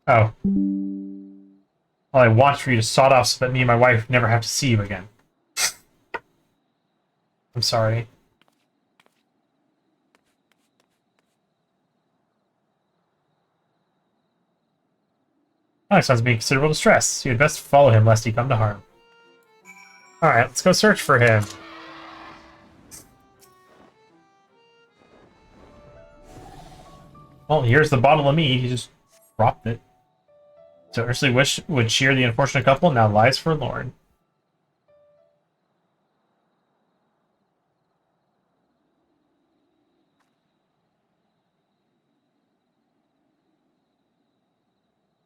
Oh. All I want for you to sawed off so that me and my wife never have to see you again. I'm sorry. Alex sounds to be in considerable distress. You had best follow him lest he come to harm. Alright, let's go search for him. Well, here's the bottle of mead. He just dropped it. So earthly wish would cheer the unfortunate couple, now lies forlorn.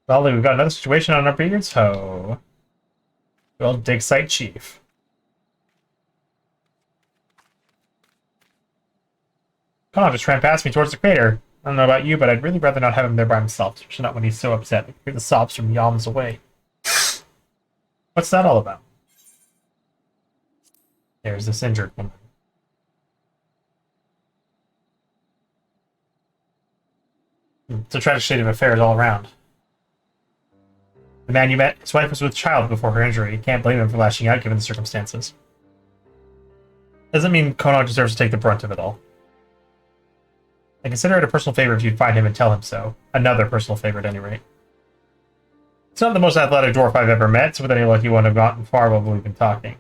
Well, then we've got another situation on our beards. Ho. Well, dig site chief. Come on, just ran past me towards the crater. I don't know about you, but I'd really rather not have him there by himself, especially not when he's so upset. I can hear the sobs from yalms away. What's that all about? There's this injured woman. It's a tragic state of affairs all around. The man you met, his wife was with child before her injury. You can't blame him for lashing out given the circumstances. Doesn't mean Konog deserves to take the brunt of it all. I consider it a personal favor if you'd find him and tell him so. Another personal favor at any rate. It's not the most athletic dwarf I've ever met, so with any luck you wouldn't have gotten far while we've been talking.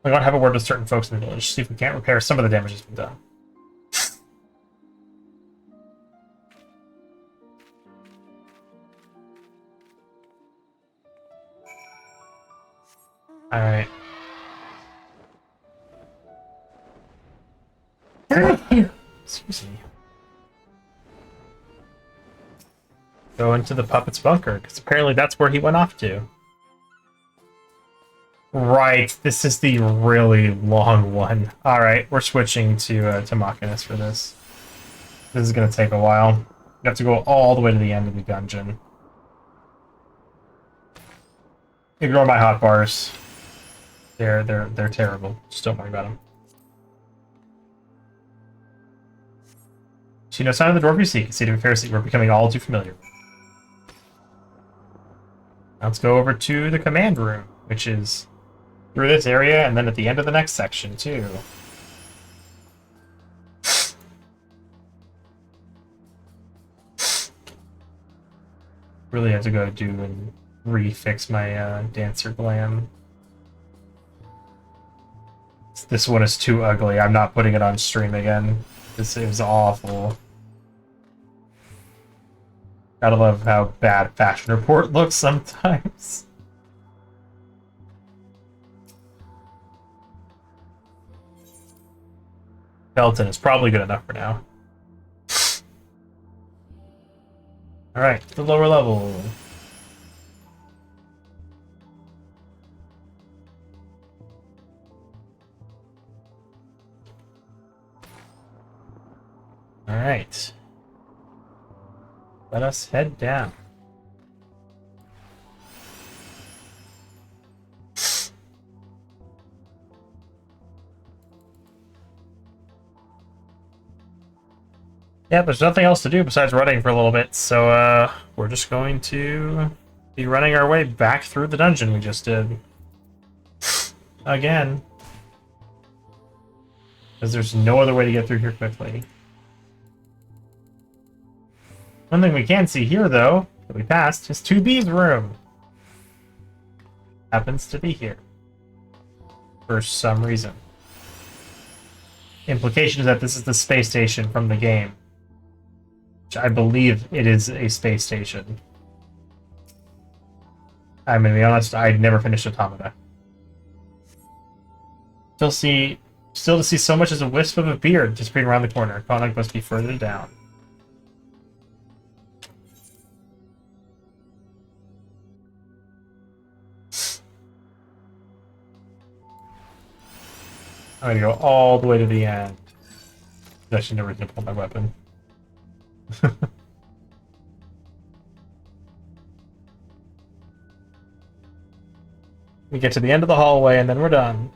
We want to have a word with certain folks in the village, see if we can't repair some of the damage that's been done. Alright. Excuse me. Go into the puppet's bunker, because apparently that's where he went off to. Right, this is the really long one. Alright, we're switching to Machinus for this. This is going to take a while. You have to go all the way to the end of the dungeon. Ignore my hot bars. They're terrible. Just don't worry about them. See no sign of the dwarf you seek. See to be fair, we're becoming all too familiar. Now let's go over to the command room, which is through this area and then at the end of the next section too. Really have to go do and refix my dancer glam. This one is too ugly. I'm not putting it on stream again. This is awful. Gotta love how bad Fashion Report looks sometimes. Skeleton is probably good enough for now. Alright, the lower level. Alright. Let us head down. Yeah, there's nothing else to do besides running for a little bit, so we're just going to be running our way back through the dungeon we just did. Again. Because there's no other way to get through here quickly. One thing we can see here, though, that we passed, is 2B's room. Happens to be here. For some reason. Implication is that this is the space station from the game. Which I believe it is a space station. I'm gonna be honest, I'd never finished Automata. Still to see so much as a wisp of a beard disappearing around the corner. Konog must be further down. I'm gonna go all the way to the end. I should never pull my weapon. We get to the end of the hallway and then we're done.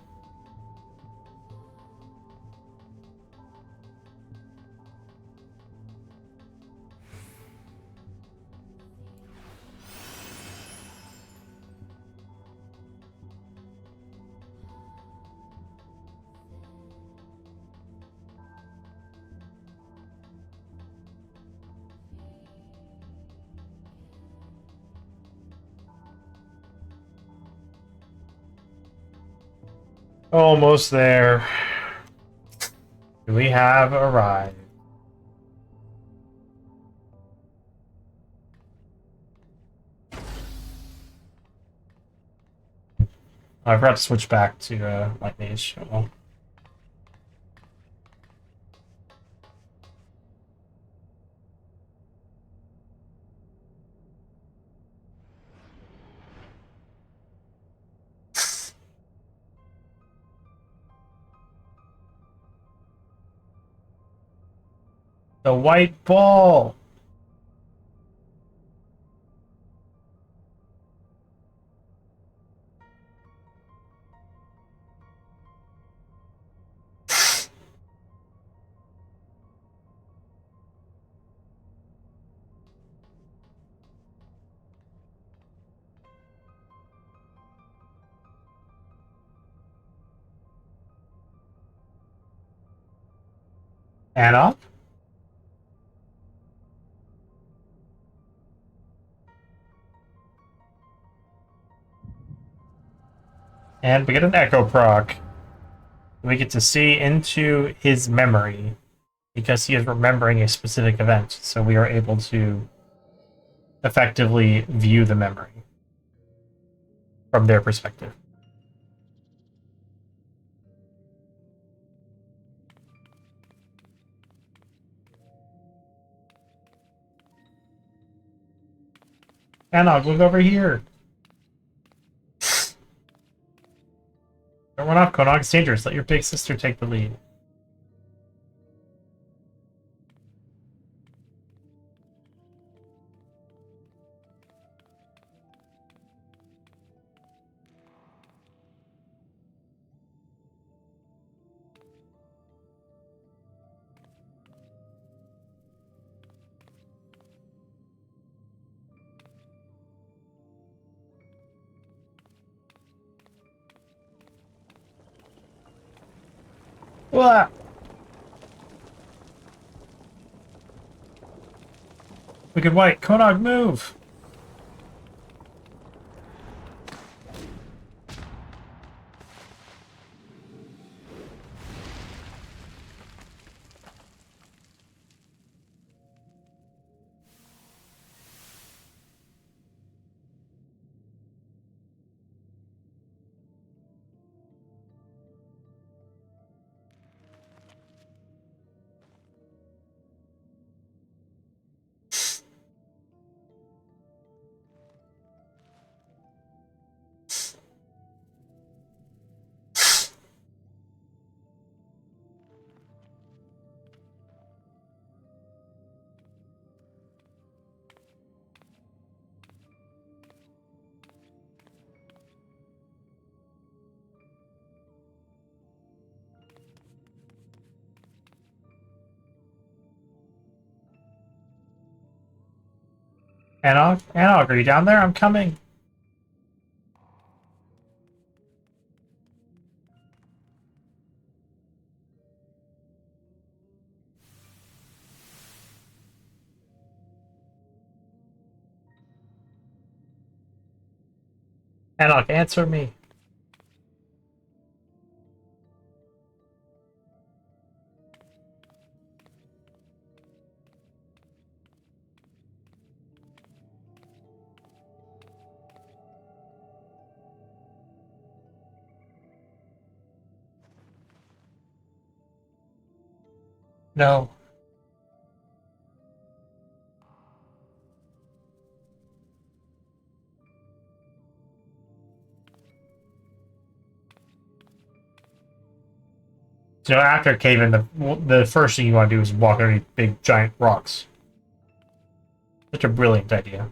Almost there. We have arrived. I forgot to switch back to Light Mage. Oh, well. The white ball! Anna? And we get an Echo proc. We get to see into his memory because he is remembering a specific event, so we are able to effectively view the memory from their perspective. Anna, look over here! Don't run off, Konog. It's dangerous. Let your big sister take the lead. Wah! Wicked White, Konog, move! Anog, are you down there? I'm coming. Anog, answer me. No. So after cave-in, the first thing you want to do is walk underneath big giant rocks. Such a brilliant idea.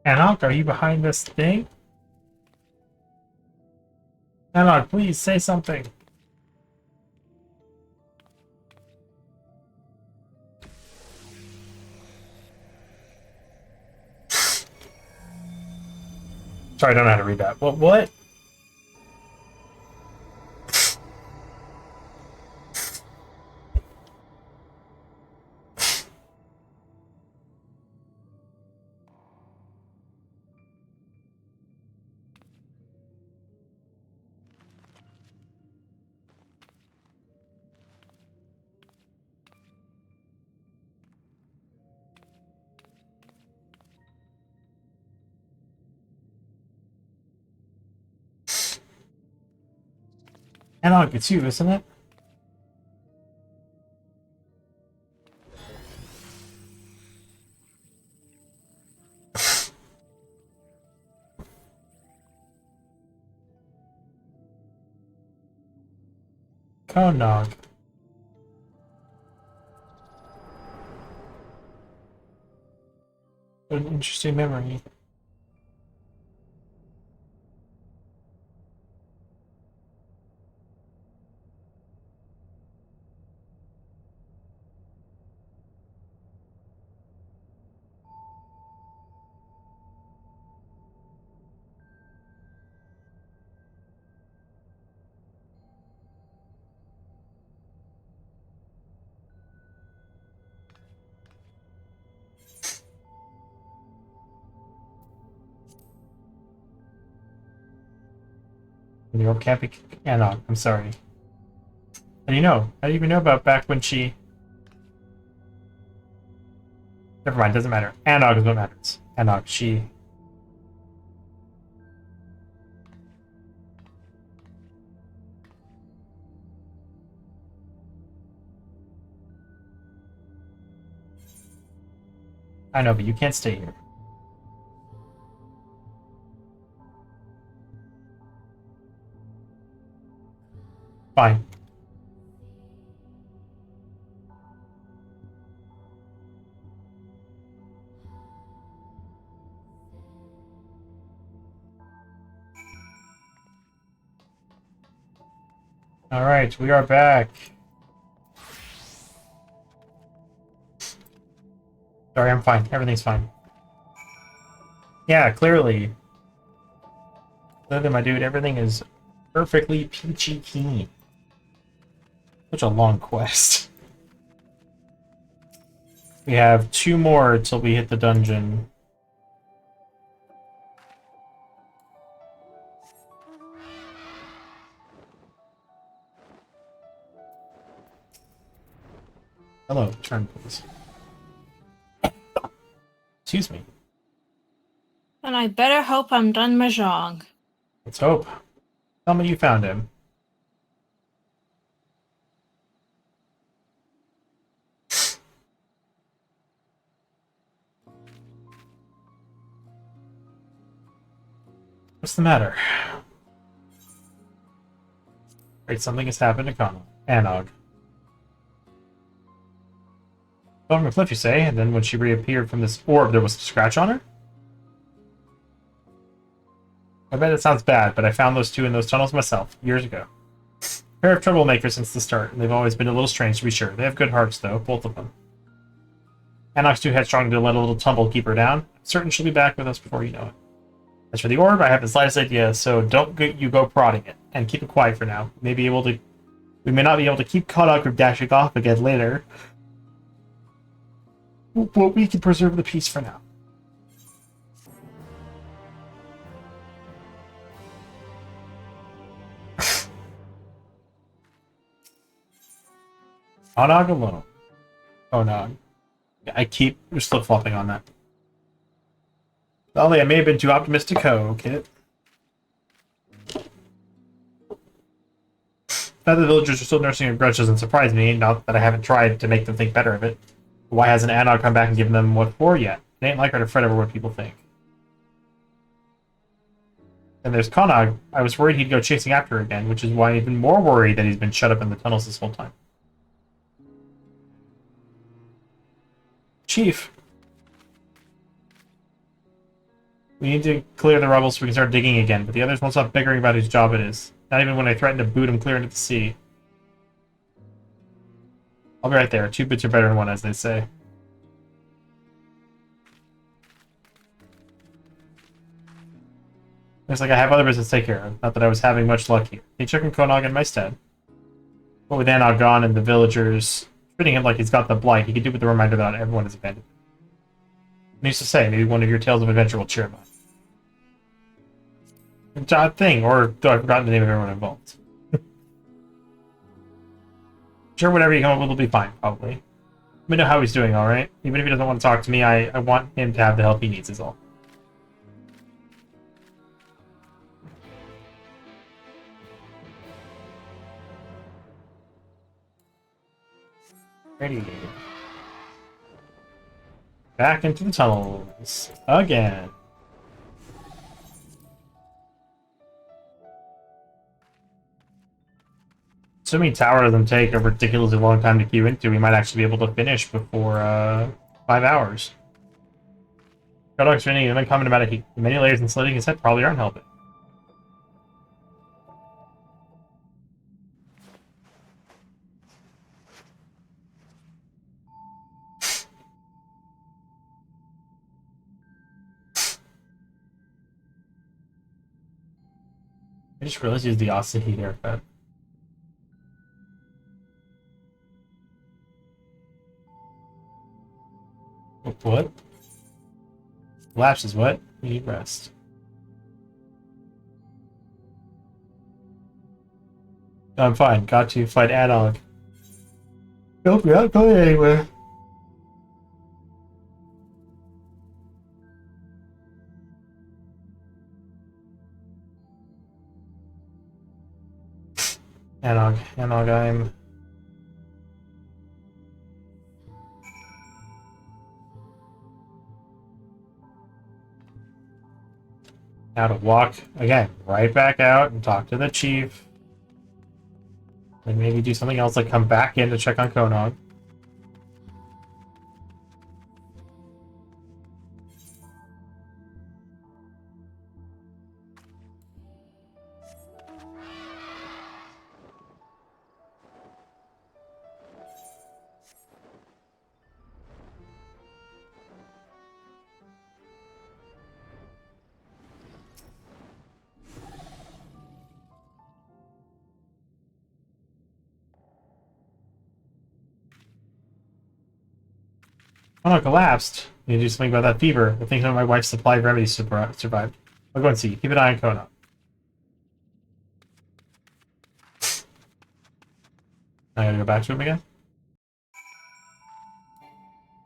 Anog, are you behind this thing? Anog, please say something. Sorry, I don't know how to read that. What? Anog, it's you, isn't it? Konog. What an interesting memory. New York can't be Anog. I'm sorry. How do you know? How do you even know about back when she... Never mind, doesn't matter. Anog is what matters. Anog, she... I know, but you can't stay here. Fine. Alright, we are back. Sorry, I'm fine. Everything's fine. Yeah, clearly. Clearly, my dude, everything is perfectly peachy keen. Such a long quest. We have 2 more till we hit the dungeon. Hello, turn please. Excuse me. And I better hope I'm done mahjong. Let's hope. Tell me you found him. What's the matter? Great, something has happened to Kana. Anog. Fell from a cliff, you say? And then when she reappeared from this orb, there was a scratch on her? I bet it sounds bad, but I found those 2 in those tunnels myself, years ago. A pair of troublemakers since the start, and they've always been a little strange to be sure. They have good hearts, though, both of them. Anog's too headstrong to let a little tumble keep her down. I'm certain she'll be back with us before you know it. As for the orb, I have the slightest idea, so don't you go prodding it, and keep it quiet for now. We may not be able to keep Konog from dashing off again later, but we can preserve the peace for now. Konog alone. Konog. I keep flip-flopping on that. Golly, I may have been too optimistic, Kit. That the villagers are still nursing a grudge doesn't surprise me, not that I haven't tried to make them think better of it. Why hasn't Anog come back and given them what for yet? It ain't like her to fret over what people think. And there's Konog. I was worried he'd go chasing after her again, which is why I'm even more worried that he's been shut up in the tunnels this whole time. Chief. We need to clear the rubble so we can start digging again, but the others won't stop bickering about whose job it is. Not even when I threaten to boot him clear into the sea. I'll be right there. 2 bits are better than 1, as they say. Looks like I have other business to take care of. Not that I was having much luck here. He took Konog in my stead. But with Anog gone and the villagers treating him like he's got the blight, he could do with the reminder that everyone is abandoned. And used to say, maybe one of your tales of adventure will cheer him up. Odd thing, or though I've forgotten the name of everyone involved. Sure, whatever you come up with will be fine, probably. Let me know how he's doing, alright? Even if he doesn't want to talk to me, I want him to have the help he needs, is all. Ready. Back into the tunnels. Again. Assuming tower doesn't take a ridiculously long time to queue into, we might actually be able to finish before 5 hours. Kodog's training an uncommon amount of heat. The many layers insulating his head probably aren't helping. I just realized he used the Austin heat haircut. What? Lapse is what? We need rest. No, I'm fine. Got to fight Anog. Nope, you're not going anywhere. Anog, I'm... Now to walk, again, right back out and talk to the chief. And maybe do something else, like come back in to check on Konog. Konog collapsed. I need to do something about that fever. I think my wife's supply of remedies survived. I'll go and see. Keep an eye on Konog. I gotta go back to him again?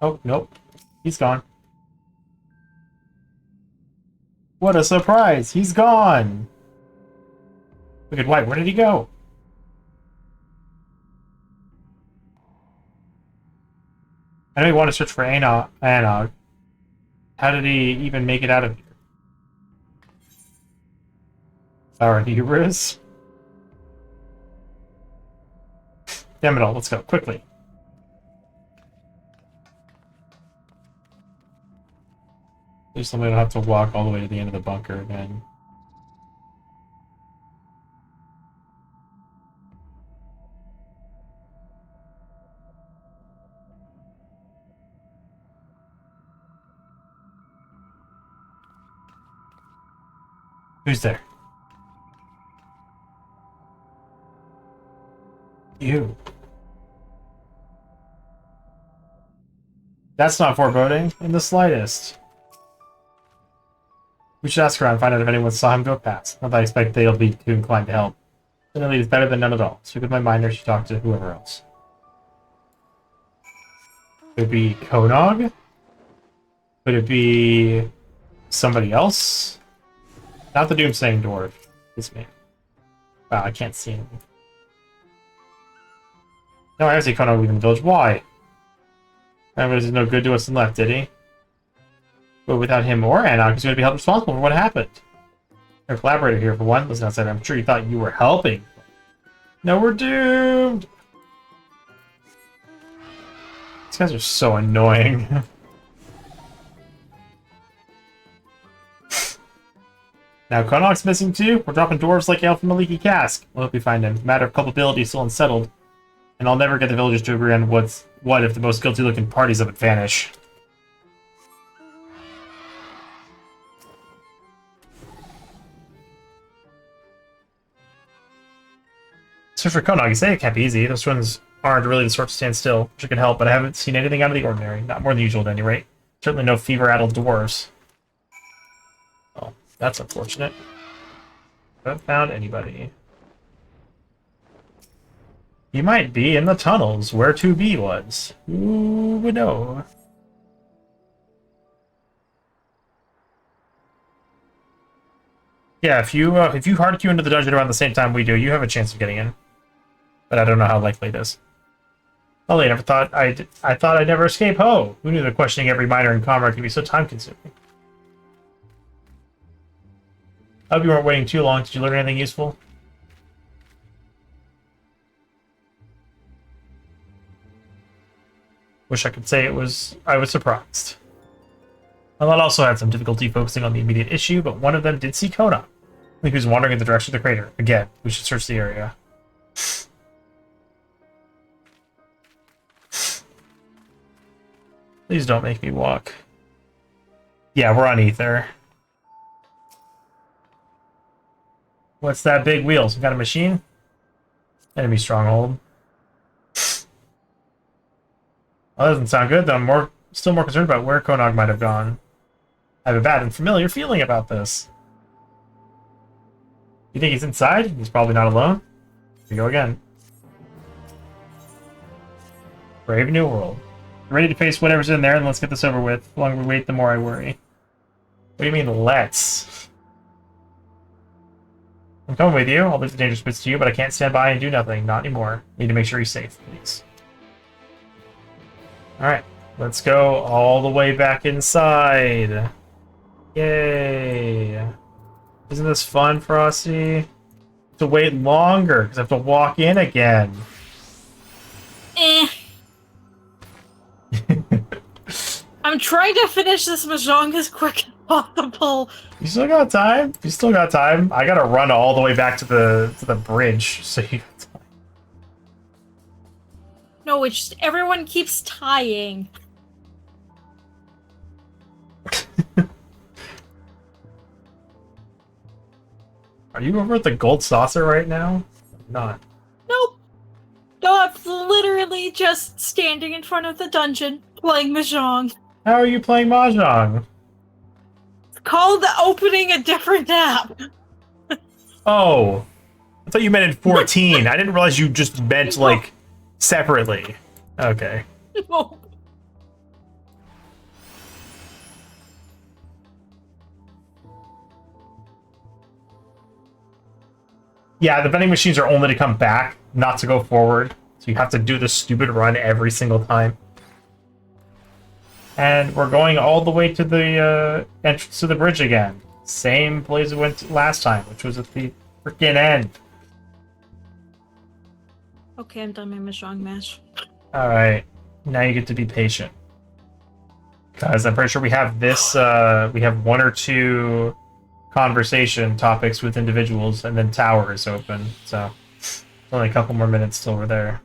Oh, nope. He's gone. What a surprise! He's gone! Look at White, where did he go? I know you want to search for Anog. How did he even make it out of here? Sour hubris? Damn it all, let's go, quickly. There's somebody don't have to walk all the way to the end of the bunker again. Who's there? You. That's not foreboding in the slightest. We should ask around and find out if anyone saw him go past. Not that I expect they'll be too inclined to help. Generally, it's better than none at all. Speak with my miner, she talked to whoever else. Could it be Konog? Could it be somebody else? Not the doomsaying dwarf. This man. Wow, I can't see him. No, I haven't seen Konog leaving the village. Why? That was no good to us and left, did he? But without him or Anog, he's going to be held responsible for what happened. Our collaborator here, for one. Listen outside, I'm sure you thought you were helping. No, we're doomed! These guys are so annoying. Now Konok's missing too. We're dropping dwarves like ale from a leaky cask. We'll hope we find him. The matter of culpability is still unsettled. And I'll never get the villagers to agree on what's what if the most guilty-looking parties of it vanish. Search for Konog. You say it can't be easy. Those ones aren't really the sort to stand still, which can help, but I haven't seen anything out of the ordinary. Not more than usual, at any rate. Certainly no fever-addled dwarves. Oh, that's unfortunate. Haven't found anybody. He might be in the tunnels where 2B was. Who would know? Yeah, if you hard queue into the dungeon around the same time we do, you have a chance of getting in. But I don't know how likely it is. Oh, I never thought I thought I'd never escape. Ho! Who knew that questioning every miner in comrade could be so time-consuming? I hope you weren't waiting too long. Did you learn anything useful? Wish I could say I was surprised. Well, I also had some difficulty focusing on the immediate issue, but one of them did see Kona. I think he was wandering in the direction of the crater. Again, we should search the area. Please don't make me walk. Yeah, we're on Ether. What's that big wheel? Some kind of machine? Enemy stronghold. Well, that doesn't sound good, though. I'm still more concerned about where Konog might have gone. I have a bad and familiar feeling about this. You think he's inside? He's probably not alone. Here we go again. Brave New World. Ready to face whatever's in there, and let's get this over with. The longer we wait, the more I worry. What do you mean, let's? I'm coming with you. I'll leave the dangerous bits to you, but I can't stand by and do nothing. Not anymore. Need to make sure he's safe, please. Alright, let's go all the way back inside. Yay. Isn't this fun, Frosty? To wait longer, because I have to walk in again. I'm trying to finish this mahjong as quick as possible. You still got time? You still got time? I gotta run all the way back to the bridge, so you got time. No, it's just everyone keeps tying. Are you over at the gold saucer right now? Not. Nope. No, I'm literally just standing in front of the dungeon playing mahjong. How are you playing Mahjong? It's called opening a different app. Oh. I thought you meant in 14. I didn't realize you just meant, like, separately. Okay. No. Yeah, the vending machines are only to come back, not to go forward. So you have to do the stupid run every single time. And we're going all the way to the entrance to the bridge again. Same place we went last time, which was at the freaking end. Okay, I'm done my mahjong match. Alright, now you get to be patient. Guys, I'm pretty sure we have this, we have one or two conversation topics with individuals, and then tower is open, so only a couple more minutes till we're there.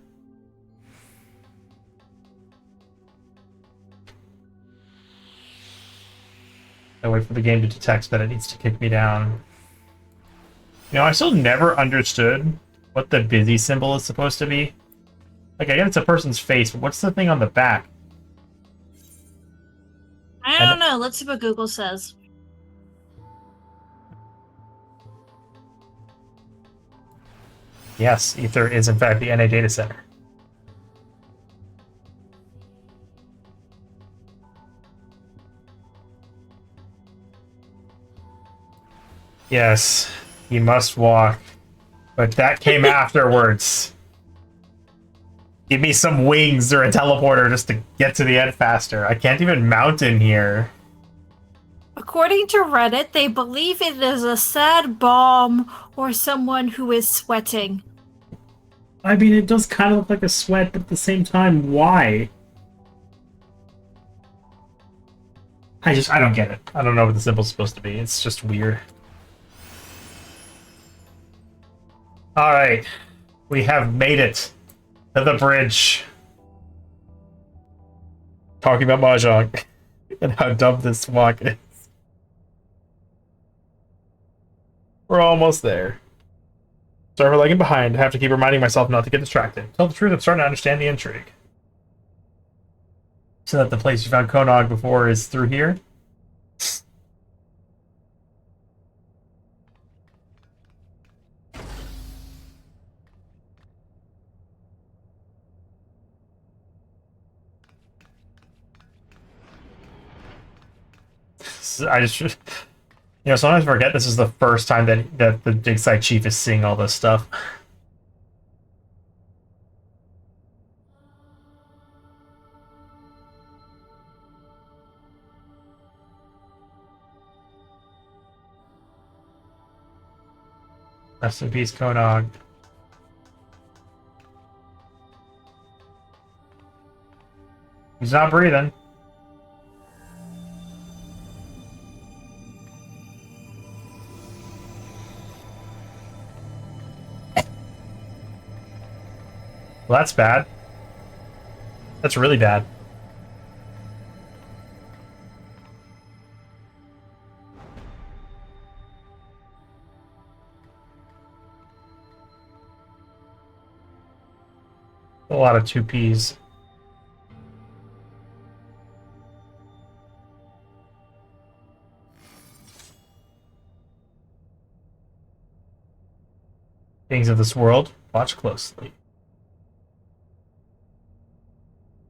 I wait for the game to detect that it needs to kick me down. You know, I still never understood what the busy symbol is supposed to be. Like, I get it's a person's face, but what's the thing on the back? I don't know. Let's see what Google says. Yes, Ether is in fact the NA data center. Yes, he must walk. But that came afterwards. Give me some wings or a teleporter just to get to the end faster. I can't even mount in here. According to Reddit, they believe it is a sad bomb or someone who is sweating. I mean, it does kind of look like a sweat, but at the same time, why? I don't get it. I don't know what the symbol's supposed to be. It's just weird. Alright. We have made it to the bridge. Talking about Mahjong and how dumb this walk is. We're almost there. Sorry for lagging behind. I have to keep reminding myself not to get distracted. Tell the truth, I'm starting to understand the intrigue. So that the place you found Konog before is through here? I just, you know, sometimes I forget this is the first time that the dig site chief is seeing all this stuff. Rest in peace, Konog. He's not breathing. Well, that's bad. That's really bad. A lot of 2Ps. Things of this world, watch closely.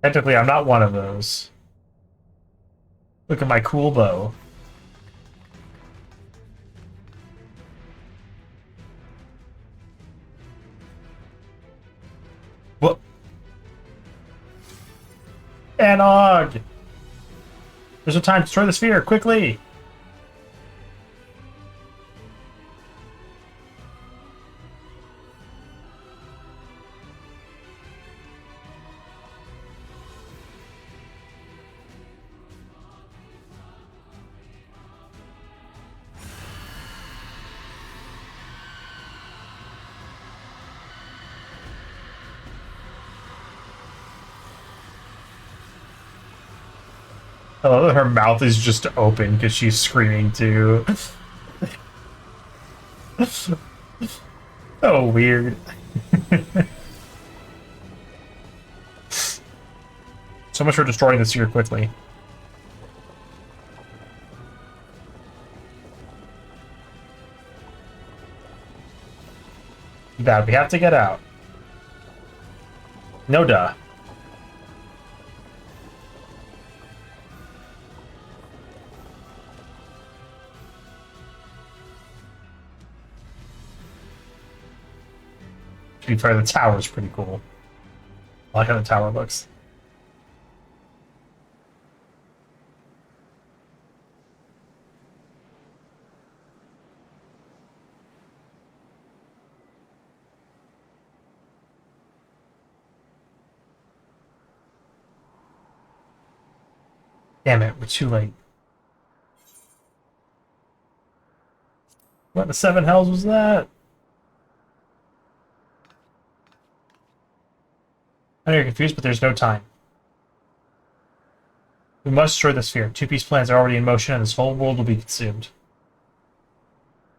Technically, I'm not one of those. Look at my cool bow. What? Anog! There's no time to destroy the sphere, quickly! I love that her mouth is just open because she's screaming too. So weird. So much for destroying the sphere quickly. Bad, we have to get out. No duh. To be fair, the tower's pretty cool. I like how the tower looks. Damn it, we're too late. What the seven hells was that? I know you're confused, but there's no time. We must destroy the sphere. Two-piece plans are already in motion, and this whole world will be consumed.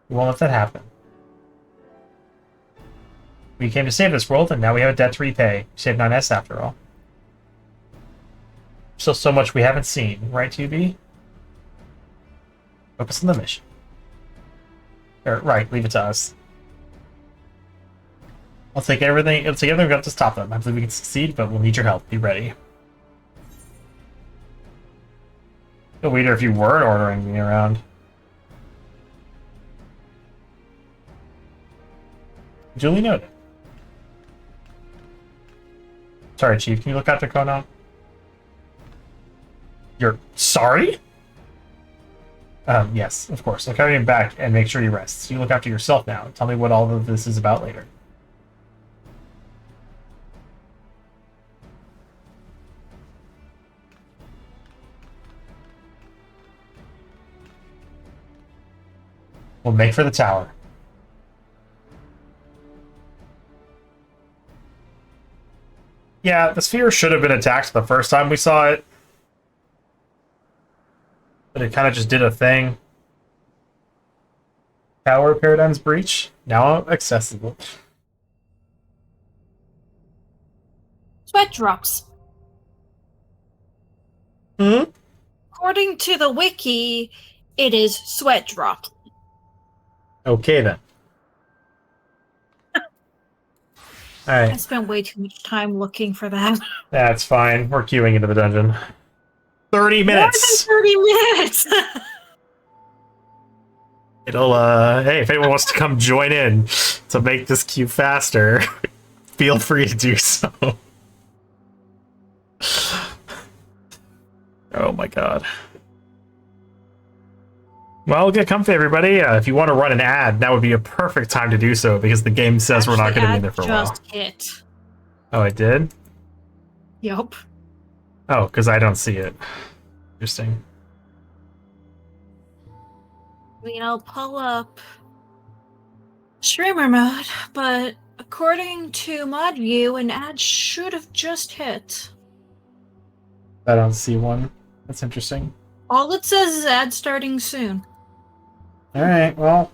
We won't let that happen. We came to save this world, and now we have a debt to repay. We saved 9S after all. Still so much we haven't seen, right, 2B? Focus on the mission. Right, leave it to us. I'll take everything we've got to stop them. I believe we can succeed, but we'll need your help. Be ready. Feel weirder if you weren't ordering me around. Duly noted. Sorry, Chief. Can you look after Konon? You're sorry? Yes, of course. I'll carry him back and make sure he rests. You look after yourself now. Tell me what all of this is about later. We'll make for the tower. Yeah, the sphere should have been attacked the first time we saw it. But it kind of just did a thing. Tower Paradigm's Breach, now accessible. Sweat drops. Hmm? According to the wiki, it is sweat drops. Okay, then. I Alright, spent way too much time looking for that. that's fine. We're queuing into the dungeon. 30 minutes! More than 30 minutes! It'll, hey, if anyone wants to come join in to make this queue faster, feel free to do so. Oh my god. Well, get comfy, everybody. If you want to run an ad, that would be a perfect time to do so, because the game says we're not going to be in there for a while. Just hit. Oh, it did? Yup. Oh, because I don't see it. Interesting. I mean, I'll pull up streamer mode, but according to mod view, an ad should have just hit. I don't see one. That's interesting. All it says is ad starting soon. Alright, well.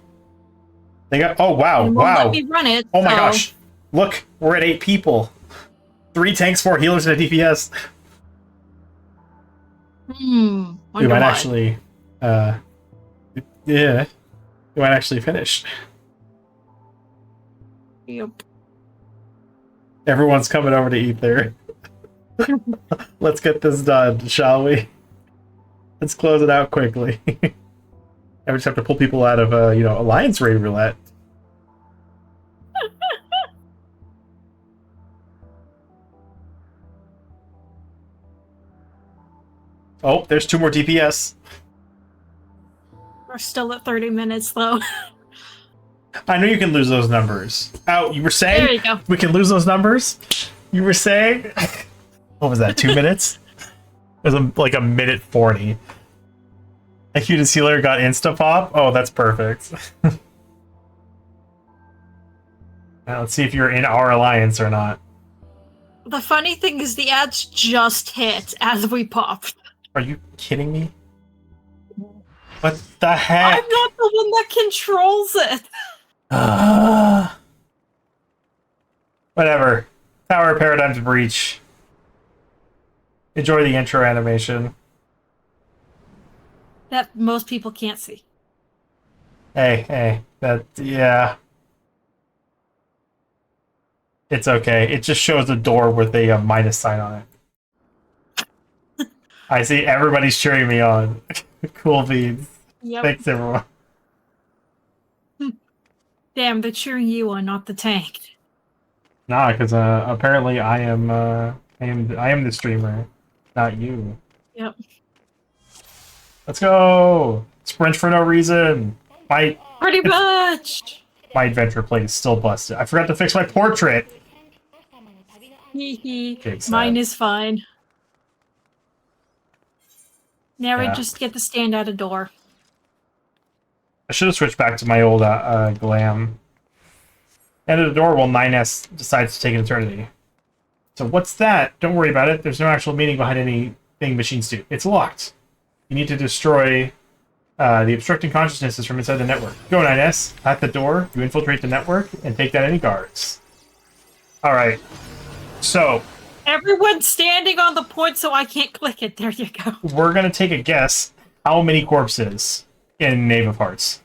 They got. Oh, wow. And won't Wow. let me run it. Oh my so- gosh. Look, we're at 8 people. 3 tanks, 4 healers, and a DPS. We Wonder might why. actually. Yeah. We might actually finish. Yep. Everyone's coming over to eat there. Let's get this done, shall we? Let's close it out quickly. I just have to pull people out of, Alliance Raid Roulette. Oh, there's 2 more DPS. We're still at 30 minutes, though. I know you can lose those numbers. Oh, you were saying? There you go. We can lose those numbers? You were saying? What was that, 2 minutes? It was like a minute 40. A cutest healer got insta-pop? Oh, that's perfect. Now, let's see if you're in our alliance or not. The funny thing is the ads just hit as we popped. Are you kidding me? What the heck? I'm not the one that controls it. Whatever. Tower Paradigm's Breach. Enjoy the intro animation. That most people can't see. Hey, yeah. It's okay. It just shows a door with a minus sign on it. I see everybody's cheering me on. Cool beans. Yep. Thanks, everyone. Damn, they're cheering you on, not the tank. Nah, because apparently I am the streamer, not you. Yep. Let's go! Sprint for no reason! Pretty much! My adventure plate is still busted. I forgot to fix my portrait! Hee hee. Big sad. Mine is fine. Now we Yeah. just get the stand at a door. I should have switched back to my old glam. End of the door while 9S decides to take an eternity. So what's that? Don't worry about it. There's no actual meaning behind anything machines do. It's locked. You need to destroy the obstructing consciousnesses from inside the network. Go, 9S. At the door, you infiltrate the network and take down any guards. Alright. So, Everyone's standing on the point so I can't click it. There you go. we're going to take a guess how many corpses in Knave of Hearts.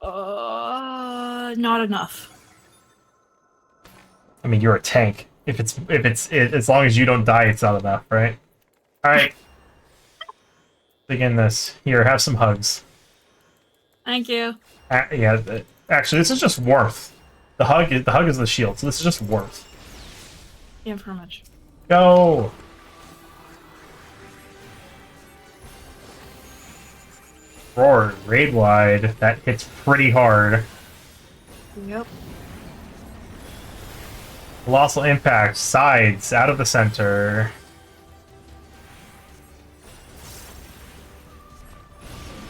Not enough. I mean, you're a tank. As long as you don't die, it's not enough, right? Alright. Begin this. Here, have some hugs. Thank you. Actually, this is just warmth. The hug is the shield, so this is just warmth. Yeah, very much. Go! Roar, raid wide. That hits pretty hard. Yep. Colossal impact, sides, out of the center.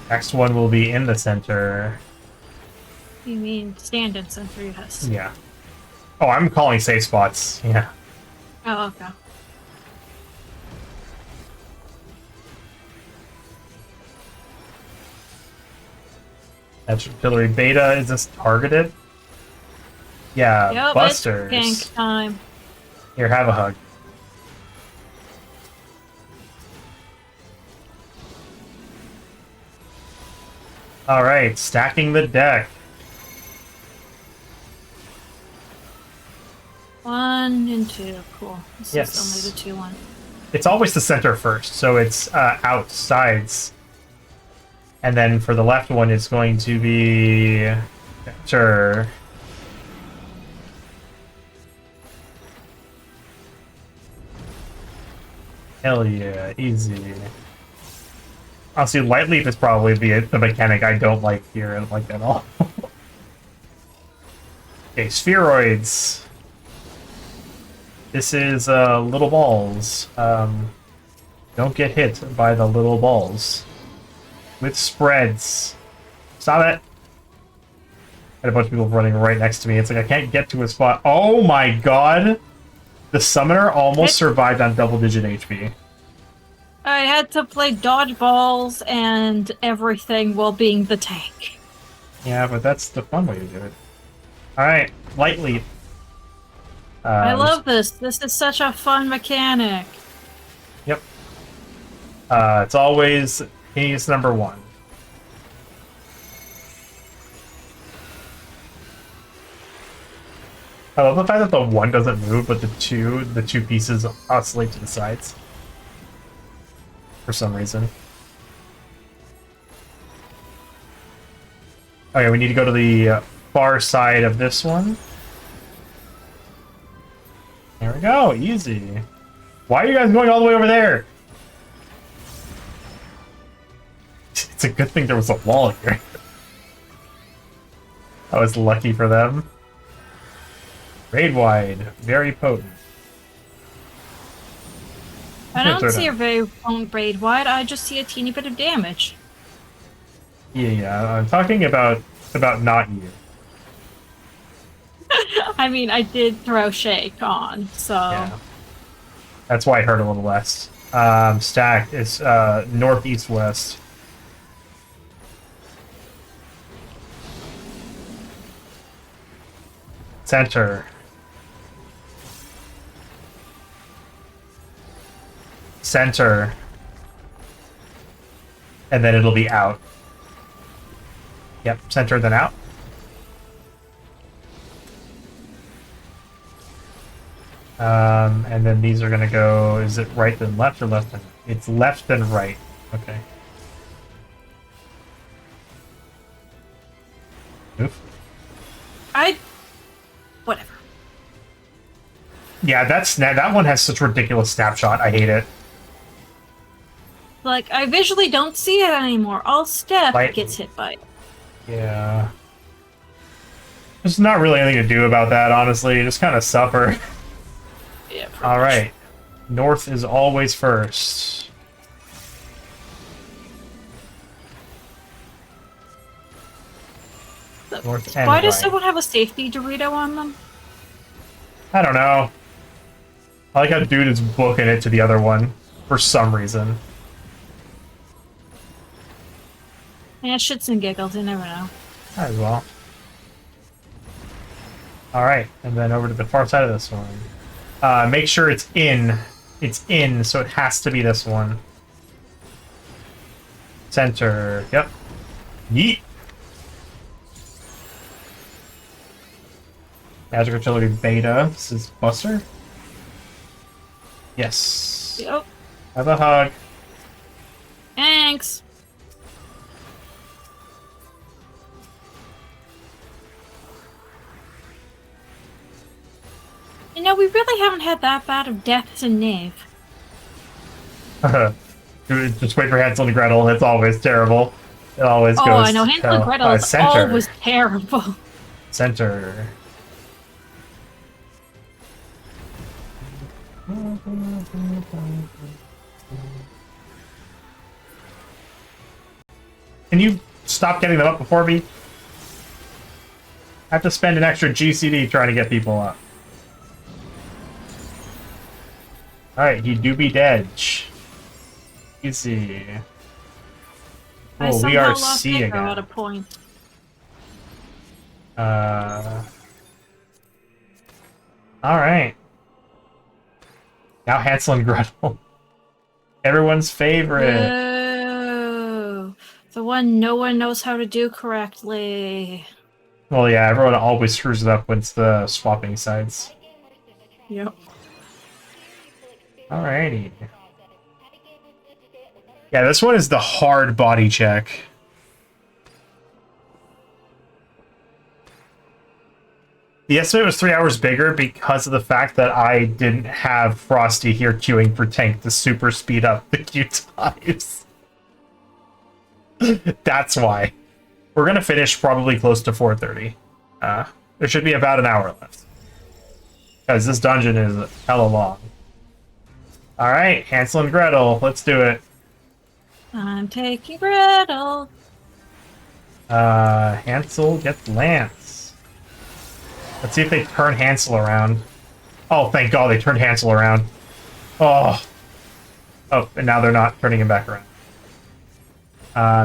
Next one will be in the center. You mean stand in center, yes. Yeah. Oh, I'm calling safe spots. Yeah. Oh, okay. That's artillery beta. Is this targeted? Yeah, Yep, busters. it's gank time. Here, have a hug. Alright, stacking the deck. 1 and 2, cool. This Yes. is only the 2-1. It's always the center first, so it's out sides. And then for the left one, it's going to be... Sure. Hell yeah, easy. Honestly, Light Leap is probably the mechanic I don't like here. I don't like that at all. Okay, spheroids. This is little balls. Don't get hit by the little balls. With spreads. Stop it! Had a bunch of people running right next to me. It's like I can't get to a spot. Oh my god! The summoner almost survived on double-digit HP. I had to play dodgeballs and everything while being the tank. Yeah, but that's the fun way to do it. Alright, Light Leap. I love this. This is such a fun mechanic. Yep. It's always Hades number 1. I love the fact that the 1 doesn't move, but the two pieces oscillate to the sides. For some reason. Okay, we need to go to the far side of this one. There we go, easy. Why are you guys going all the way over there? It's a good thing there was a wall here. I was lucky for them. Raid wide, very potent. I don't see a very potent raid wide, I just see a teeny bit of damage. Yeah, I'm talking about not you. I mean, I did throw Shake on, so... Yeah. That's why it hurt a little less. Stack is northeast-west. Center. Center. And then it'll be out. Yep, center then out. And then these are gonna go, is it right then left or left then? It's left then right. Okay. Oof. Whatever. Yeah, that one has such ridiculous snapshot. I hate it. Like, I visually don't see it anymore. All Steph Light. gets hit by it. Yeah. There's not really anything to do about that, honestly. You just kind of suffer. Yeah, Alright. North is always first. North and Why does right. someone have a safety Dorito on them? I don't know. I like how dude is booking it to the other one for some reason. Yeah, shits and giggles, you never know. Might as well. Alright, and then over to the far side of this one. Make sure it's in. It's in, so it has to be this one. Center. Yep. Yeet! Magic Artillery Beta. This is Buster. Yes. Yep. Have a hug. Thanks. You know, we really haven't had that bad of deaths in Knave. Dude, just wait for Hansel and Gretel. It's always terrible. It always goes. Oh, I know. Hansel and Gretel is center. always terrible. Center. Can you stop getting them up before me? I have to spend an extra GCD trying to get people up. Alright, he do be dead. Easy. I Oh, we somehow are lost C Echo at again. a point. Alright. Now Hansel and Gretel. Everyone's favorite. Whoa. The one no one knows how to do correctly. Well, yeah, everyone always screws it up when it's the swapping sides. Yep. Alrighty. Yeah, this one is the hard body check. The estimate was 3 hours bigger because of the fact that I didn't have Frosty here queuing for tank to super speed up the queue times. That's why. We're gonna finish probably close to 4:30. There should be about an hour left. Because this dungeon is hella long. Alright, Hansel and Gretel, let's do it. I'm taking Gretel. Hansel gets Lance. Let's see if they turn Hansel around. Oh, thank God they turned Hansel around. Oh. Oh, and now they're not turning him back around.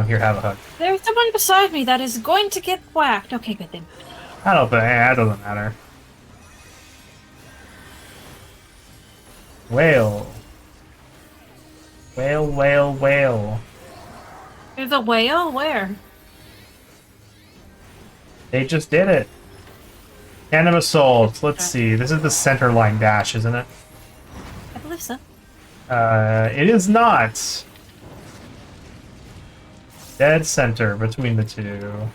Here, have a hug. There's someone beside me that is going to get whacked. Okay, good then. I don't think that doesn't matter. Whale. Whale, whale, whale. There's a whale? Where? They just did it. Cannon Assault. Let's see. This is the center line dash, isn't it? I believe so. It is not. Dead center between the two.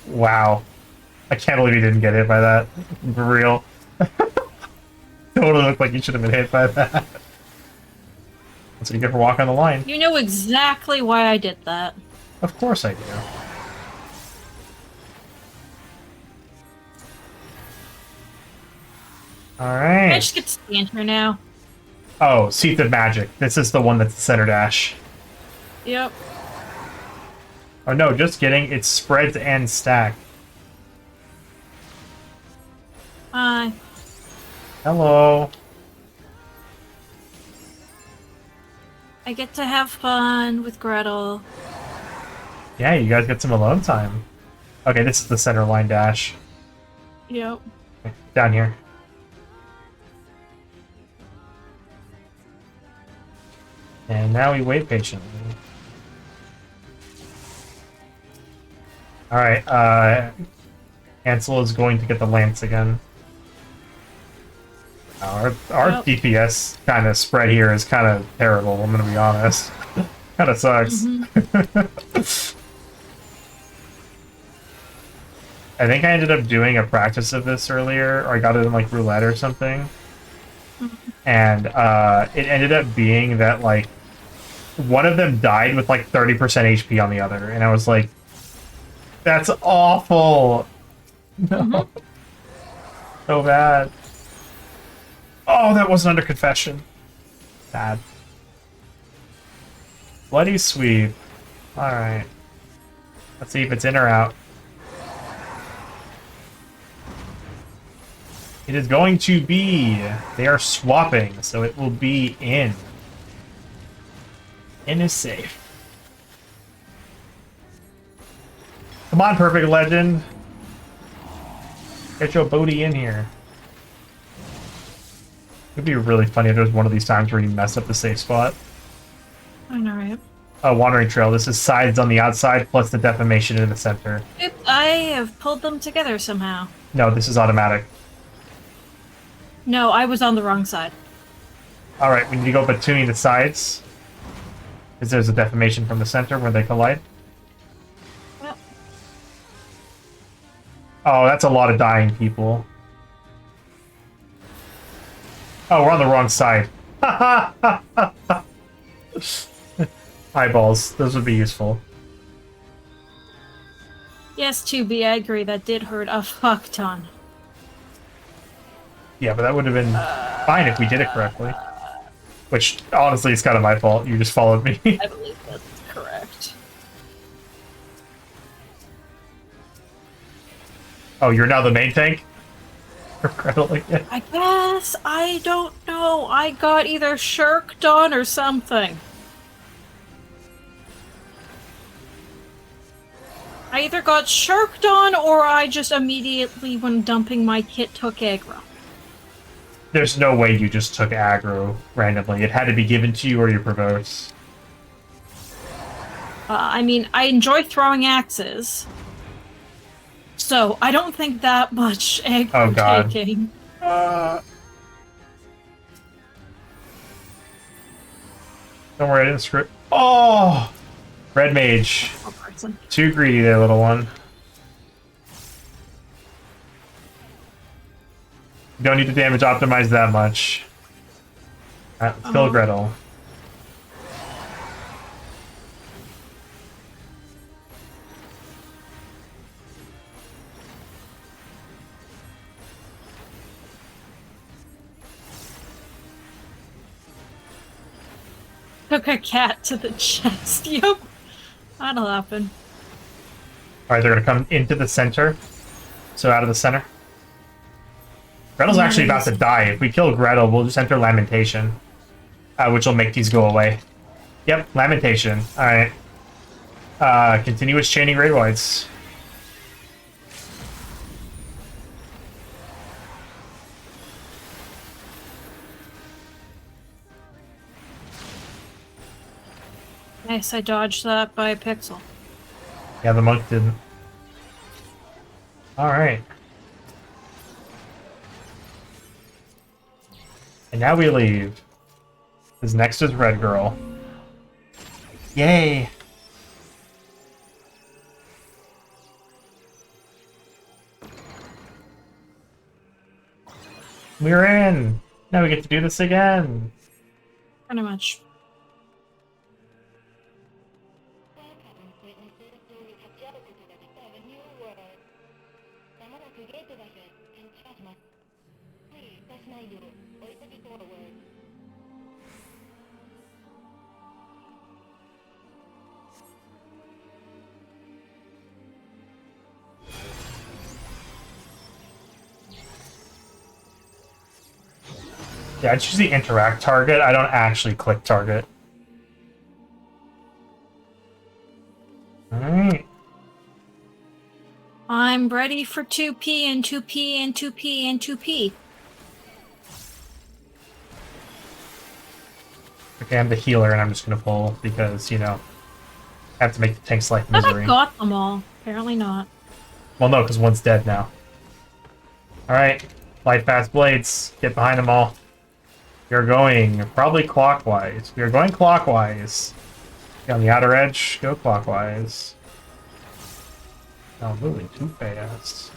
Wow. I can't believe he didn't get hit by that. For real. Totally looked like he should have been hit by that. That's what you get for walking the line. You know exactly why I did that. Of course I do. I Alright. just get to stand here now. Oh, Seath of Magic. This is the one that's the center dash. Yep. Oh no, just kidding. It's spreads and stack. Hi. Hello. I get to have fun with Gretel. Yeah, you guys get some alone time. Okay, this is the center line dash. Yep. Okay, down here. And now we wait patiently. Alright, Hansel is going to get the lance again. Our Yep. DPS kind of spread here is kind of terrible, I'm gonna be honest. Kind of sucks. I think I ended up doing a practice of this earlier, or I got it in like roulette or something. And it ended up being that like one of them died with like 30% HP on the other, and I was like, that's awful. No. So bad. Oh, that wasn't under confession. Bad. Bloody sweep. Alright. Let's see if it's in or out. It is going to be. They are swapping, so it will be in. In is safe. Come on, Perfect Legend. Get your booty in here. It'd be really funny if there was one of these times where you mess up the safe spot. I know, right? Wandering Trail. This is sides on the outside plus the defamation in the center. I have pulled them together somehow. No, this is automatic. No, I was on the wrong side. Alright, we need to go between the sides. Because there's a defamation from the center where they collide. Yep. Oh, that's a lot of dying people. Oh, we're on the wrong side. Eyeballs. Those would be useful. Yes, 2B, I agree. That did hurt a fuck ton. Yeah, but that would have been fine if we did it correctly. Which, honestly, is kind of my fault. You just followed me. I believe that's correct. Oh, you're now the main tank? Gretel again. I guess. I don't know. I got either shirked on or something. I either got shirked on or I just immediately, when dumping my kit, took aggro. There's no way you just took aggro randomly. It had to be given to you or you provoked. I mean, I enjoy throwing axes. So, I don't think that much aggro taking. Don't worry, I didn't screw it. Oh! Red mage. Too greedy there, little one. You don't need to damage optimize that much. Alright, let's kill Gretel. Took a cat to the chest. Yep. That'll happen. Alright, they're gonna come into the center. So out of the center. Gretel's actually about to die. If we kill Gretel, we'll just enter Lamentation. Which will make these go away. Yep, Lamentation. Alright. Continuous chaining Ray Whites. Nice, I dodged that by a pixel. Yeah, the monk didn't. Alright. And now we leave. Because next is Red Girl. Yay! We're in! Now we get to do this again! Pretty much. Yeah, I choose the interact target. I don't actually click target. Alright. I'm ready for 2P and 2P and 2P and 2P. Okay, I'm the healer and I'm just gonna pull because, you know, I have to make the tank's life misery. I got them all. Apparently not. Well, no, because one's dead now. Alright. Light fast blades. Get behind them all. You're going probably clockwise. We are going clockwise. Get on the outer edge, go clockwise. Oh, moving too fast.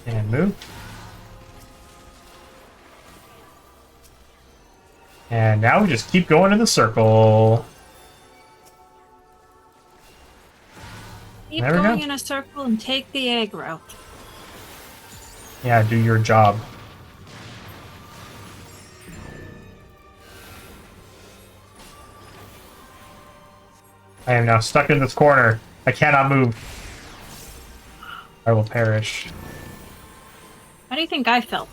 And move. And now we just keep going in the circle. Keep going in a circle and take the aggro. Yeah, do your job. I am now stuck in this corner. I cannot move. I will perish. How do you think I felt?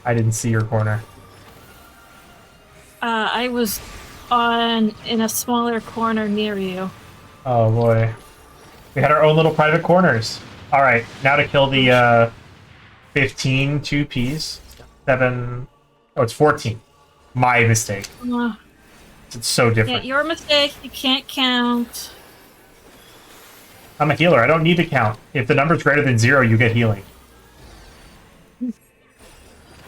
I didn't see your corner. I was in a smaller corner near you. Oh boy. We had our own little private corners. Alright, now to kill the 15 2Ps. 7... Oh, it's 14. My mistake. It's so different. Yeah, your mistake. You can't count. I'm a healer. I don't need to count. If the number's greater than 0, you get healing. What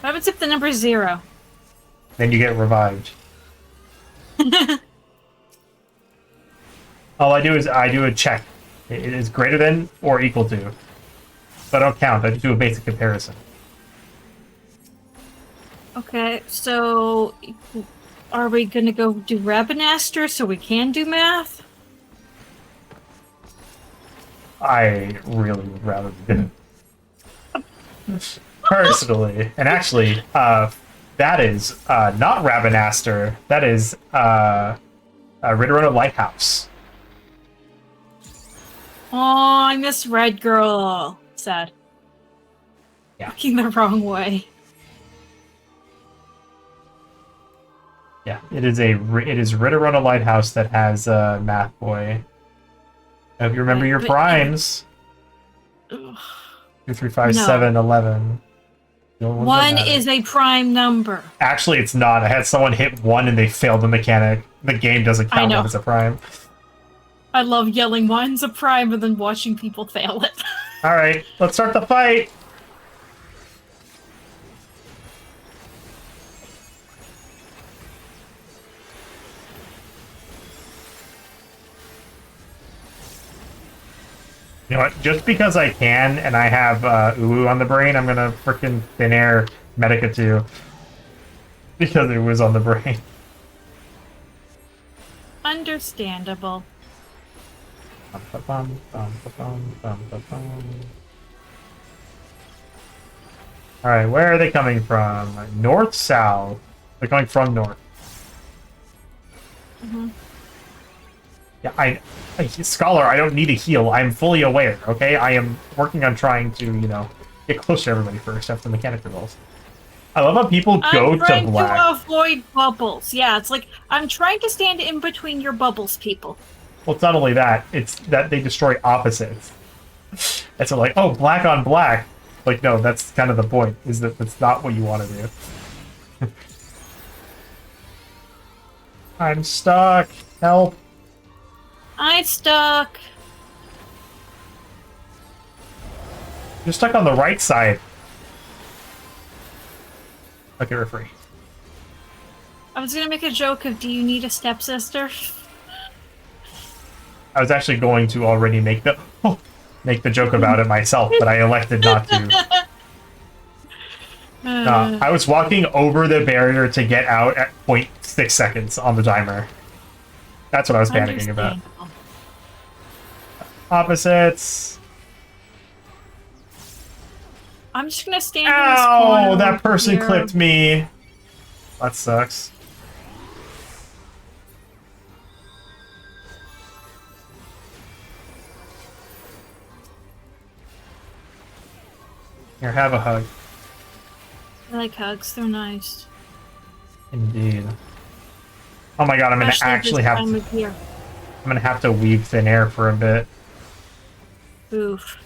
happens if the number is 0? Then you get revived. All I do is I do a check. It is greater than or equal to. But I don't count. I just do a basic comparison. Okay, so are we gonna go do Rabinaster so we can do math? I really would rather do it. Personally. And actually, that is not Rabinaster. That is Ridderona Lighthouse. Oh, I miss Red Girl. Sad. Yeah. Looking the wrong way. Yeah, it is Ritterun a lighthouse that has Math Boy. I hope you remember Right, your but- primes. Ugh. 2, 3, 5, No. 7, 11. The only ones that One matter. is a prime number. Actually, it's not. I had someone hit 1 and they failed the mechanic. The game doesn't I count know. when it's a prime. I love yelling one's a prime and then watching people fail it. Alright, let's start the fight! You know what? Just because I can and I have Uwu on the brain, I'm gonna frickin' thin air Medica too. Because it was on the brain. Understandable. Alright, where are they coming from? North, south? They're coming from north. Mm-hmm. Yeah, Scholar, I don't need a heal. I'm fully aware, okay? I am working on trying to, you know, get close to everybody first after the mechanic revolves. I love how people go I'm trying to black. to avoid bubbles. Yeah, it's like I'm trying to stand in between your bubbles, people. Well, it's not only that, it's that they destroy opposites. And so like, oh, black on black. Like, no, that's kind of the point, is that that's not what you want to do. I'm stuck. Help. I'm stuck. You're stuck on the right side. Okay, we're free. I was gonna make a joke of, do you need a stepsister? I was actually going to already make the joke about it myself, but I elected not to. I was walking over the barrier to get out at 0.6 seconds on the timer. That's what I was panicking about. Understandable. Opposites. I'm just gonna stand in this corner. Ow! That person here. clipped me. That sucks. Here, have a hug. I like hugs, they're nice. Indeed. Oh my god, I'm gonna Especially actually this have time to. of year. I'm gonna have to weave thin air for a bit. Oof.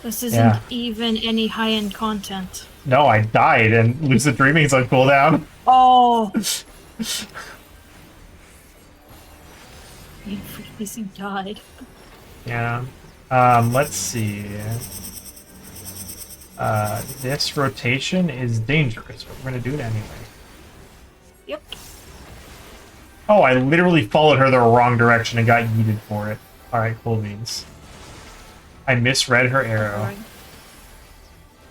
This isn't Yeah. even any high-end content. No, I died, and Lucid Dreaming's on cooldown. Oh! Freezing died. Yeah. Let's see. This rotation is dangerous, but we're gonna do it anyway. Yep. Oh, I literally followed her the wrong direction and got yeeted for it. Alright, cool beans. I misread her arrow. Right.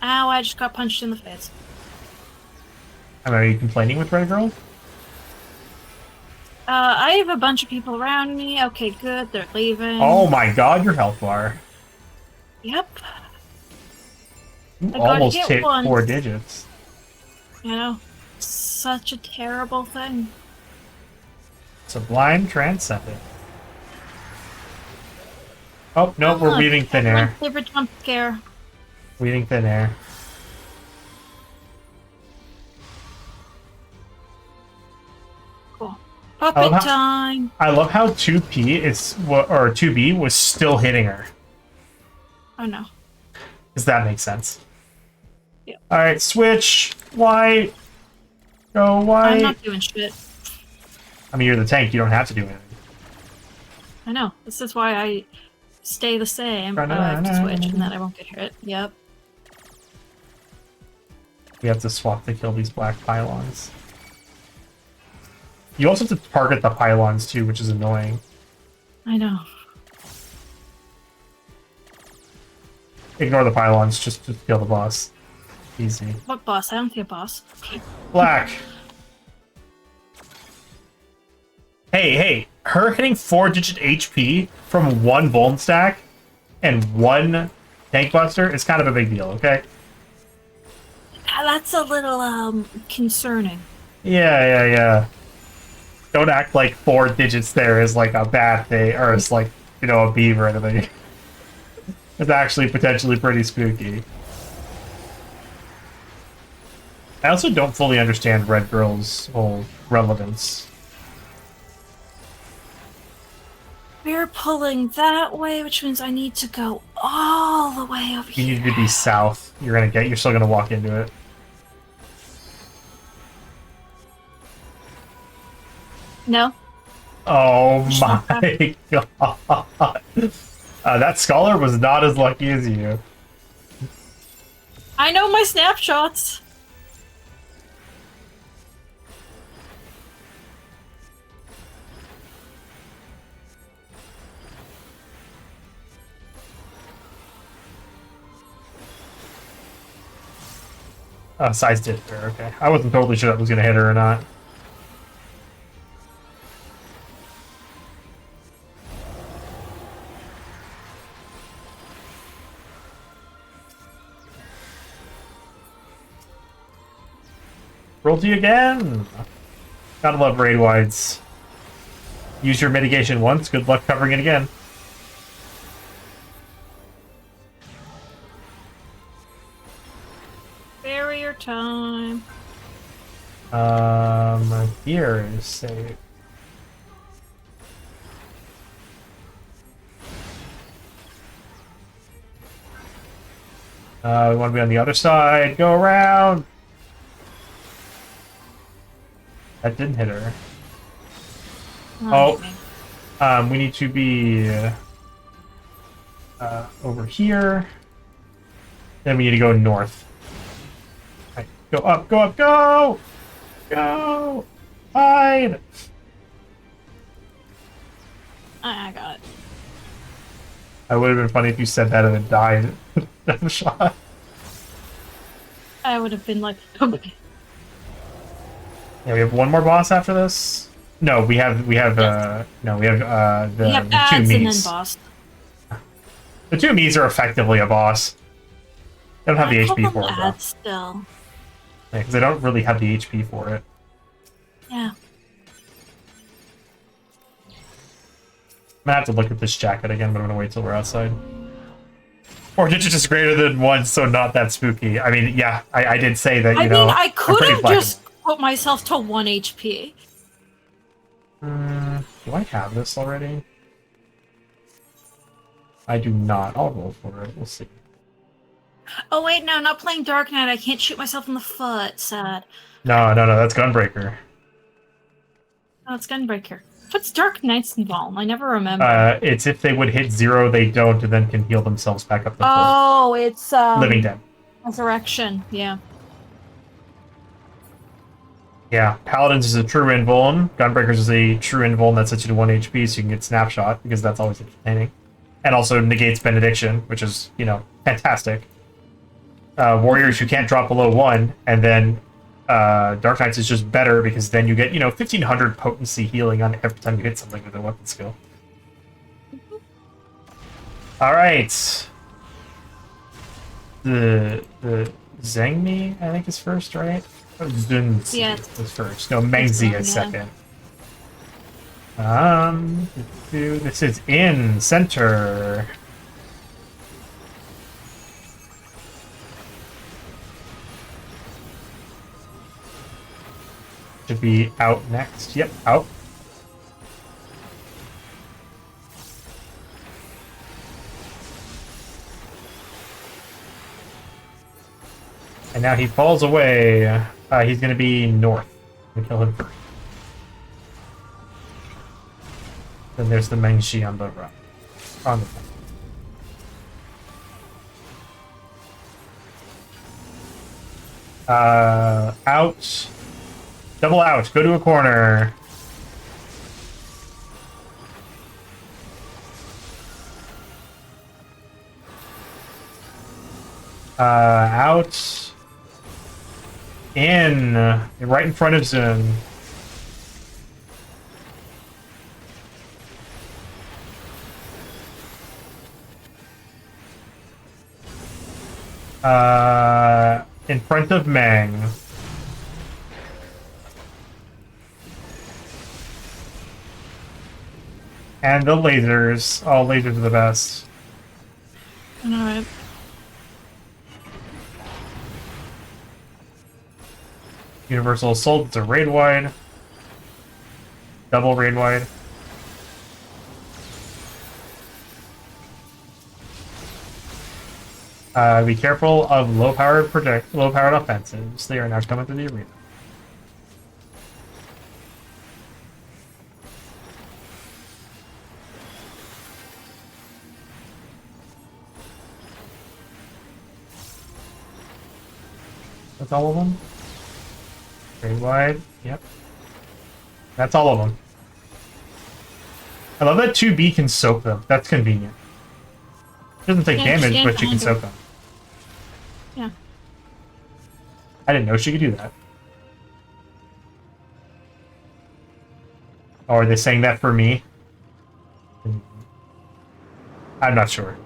Ow, I just got punched in the face. Are you complaining with Red Girl? I have a bunch of people around me. Okay, good, they're leaving. Oh my god, your health bar. Yep. You I gotta almost get hit one. 4 digits. You know, such a terrible thing. Sublime Transcendent. Oh, no, we're Look, weaving thin everyone's air. favorite jump scare. Weaving thin air. Cool. I love Puppet how- time. I love how 2P is, or 2B was still hitting her. Oh no. Does that make sense? Yeah. Alright, switch. White. Go I'm white. not doing shit. I mean, you're the tank. You don't have to do anything. I know. This is why I stay the same. I have to switch and then I won't get hit. Yep. We have to swap to kill these black pylons. You also have to target the pylons too, which is annoying. I know. Ignore the pylons, just to kill the boss. Easy. What boss? I don't see a boss. Black. Hey, her hitting 4-digit HP from one Vuln stack and one tank buster is kind of a big deal, okay? That's a little concerning. Yeah. Don't act like 4 digits there is like a bad thing, or it's like, you know, a beaver or anything. It's actually potentially pretty spooky. I also don't fully understand Red Girl's whole relevance. We're pulling that way, which means I need to go all the way over You here. need to be south. You're still gonna walk into it. No. Oh Push that back. my god. That scholar was not as lucky as you. I know my snapshots. Size did her, okay. I wasn't totally sure that was gonna hit her or not. Roll again! Gotta love raid wides. Use your mitigation once, good luck covering it again. Barrier time. Here is safe. We want to be on the other side. Go around! That didn't hit her. We need to be over here. Then we need to go north. Right, go up, go up, go! Go! Hide! I got it. I would have been funny if you said that and then died. That was shot. I would have been like, okay. Yeah, we have one more boss after this. No, we have the We have two ads and then me's. boss. The two me's are effectively a boss. They don't have the I call HP them for it though. ads still. Yeah, because they don't really have the HP for it. Yeah. I'm gonna have to look at this jacket again, but I'm gonna wait till we're outside. Or just greater than one, so not that spooky. I mean, yeah, I did say that, I you know. mean, I I'm could pretty have just put myself to 1 HP. Do I have this already? I do not. I'll roll for it. We'll see. Oh wait, no, not playing Dark Knight. I can't shoot myself in the foot. Sad. No, that's Gunbreaker. Oh, it's Gunbreaker. What's Dark Knight's involved? I never remember. It's if they would hit 0, they don't, and then can heal themselves back up the full. Oh, it's Living Dead. Resurrection. Yeah. Yeah, Paladins is a true invuln. Gunbreakers is a true invuln that sets you to 1 HP, so you can get Snapshot, because that's always entertaining. And also negates Benediction, which is, you know, fantastic. Warriors who can't drop below 1, and then Dark Knights is just better, because then you get, you know, 1500 potency healing on every time you hit something with a weapon skill. Alright. The Zhengmi, I think, is first, right? Zunzi is first. No, Mengzi is second. This is in center. Should be out next. Yep, out. And now he falls away. He's going to be north. We kill him first. Then there's the Mengshi on the right. On the right. Out. Double out. Go to a corner. Out. In. Right in front of Zun. In front of Meng. And the lasers. All lasers are the best. Alright. Universal Assault, it's a raid wide. Double raid wide. Be careful of low-powered offensives. They are now coming to the arena. That's all of them? Raid wide, yep. That's all of them. I love that 2B can soak them. That's convenient. It doesn't take damage, but you can soak them. Yeah. I didn't know she could do that. Oh, are they saying that for me? I'm not sure.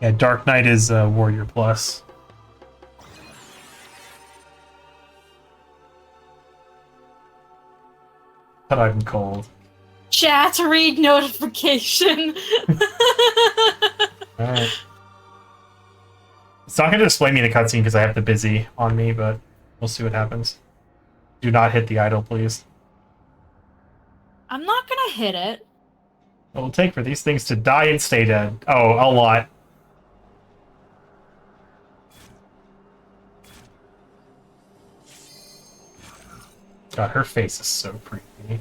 Yeah, Dark Knight is Warrior Plus. But I'm cold. Chat, read notification. Alright. It's not going to display me in a cutscene because I have the busy on me, but we'll see what happens. Do not hit the idol, please. I'm not gonna hit it. What will it take for these things to die and stay dead? Oh, a lot. God, her face is so creepy.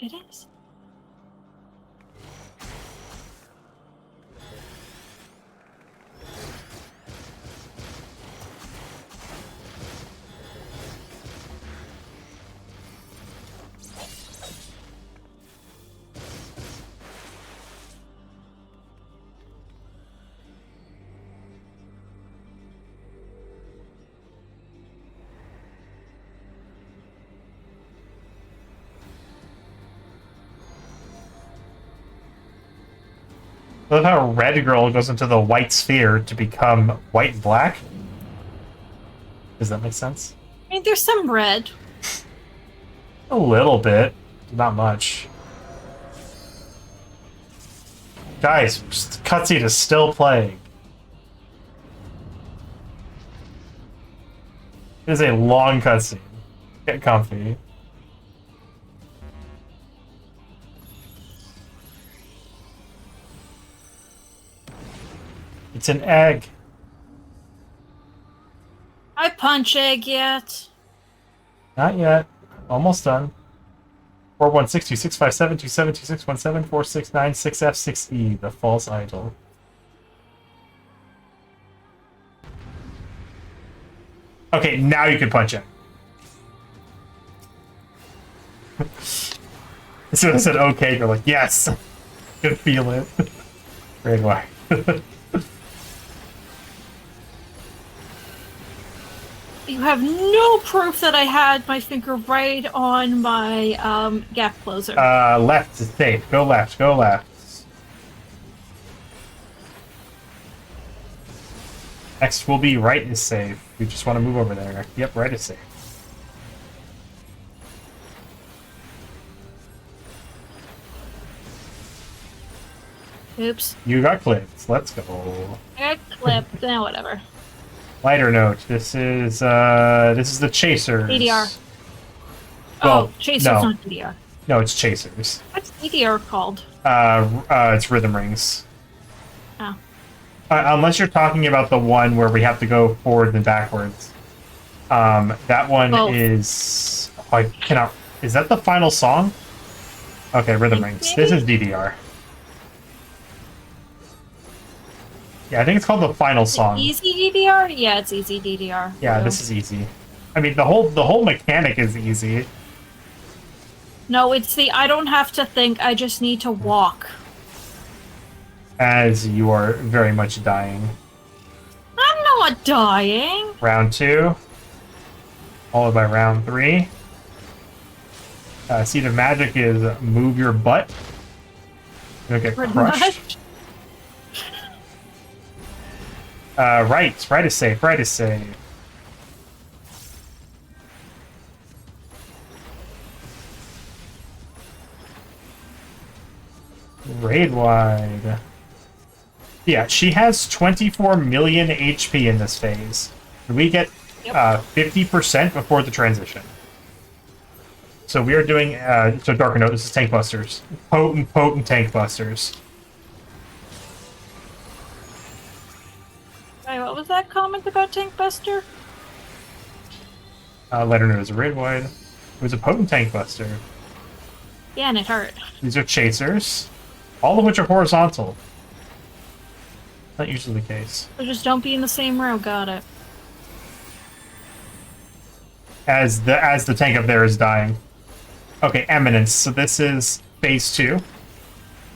It is. I love how Red Girl goes into the white sphere to become white and black. Does that make sense? I mean, there's some red. A little bit. Not much. Guys, cutscene is still playing. It is a long cutscene. Get comfy. It's an egg. I punch egg yet. Not yet. Almost done. 41626572726174696F6E, the false idol. Okay, now you can punch it. As soon as I said okay, you're like, yes! I can feel it. Great way. You have no proof that I had my finger right on my gap closer. Left is safe. Go left. Go left. Next will be right is safe. We just want to move over there. Yep, right is safe. Oops. You got clipped. Let's go. I got clipped. Now whatever. Lighter note. This is the Chasers. DDR. Well, oh, Chasers, no. not DDR. No, it's Chasers. What's DDR called? It's Rhythm Rings. Oh. Unless you're talking about the one where we have to go forward and backwards. That one is... Oh, I cannot... Is that the final song? Okay, Rhythm Rings. This is DDR. Yeah, I think it's called the final song. Easy DDR? Yeah, it's easy DDR. Yeah, this is easy. I mean, the whole mechanic is easy. No, it's the I don't have to think, I just need to walk. As you are very much dying. I'm not dying. Round 2. Followed by round 3. Seed of Magic is move your butt. You'll get Pretty crushed. much. Right is safe. Right is safe. Raid wide. Yeah, she has 24 million HP in this phase. We get 50% before the transition. So we are doing, so Darker Note, this is Tank Busters. Potent Tank Busters. Wait, what was that comment about Tank Buster? Let her know it's a raid wide. It was a Potent Tank Buster. Yeah, and it hurt. These are Chasers, all of which are horizontal. Not usually the case. So just don't be in the same row, got it. As the tank up there is dying. Okay, Eminence. So this is phase 2.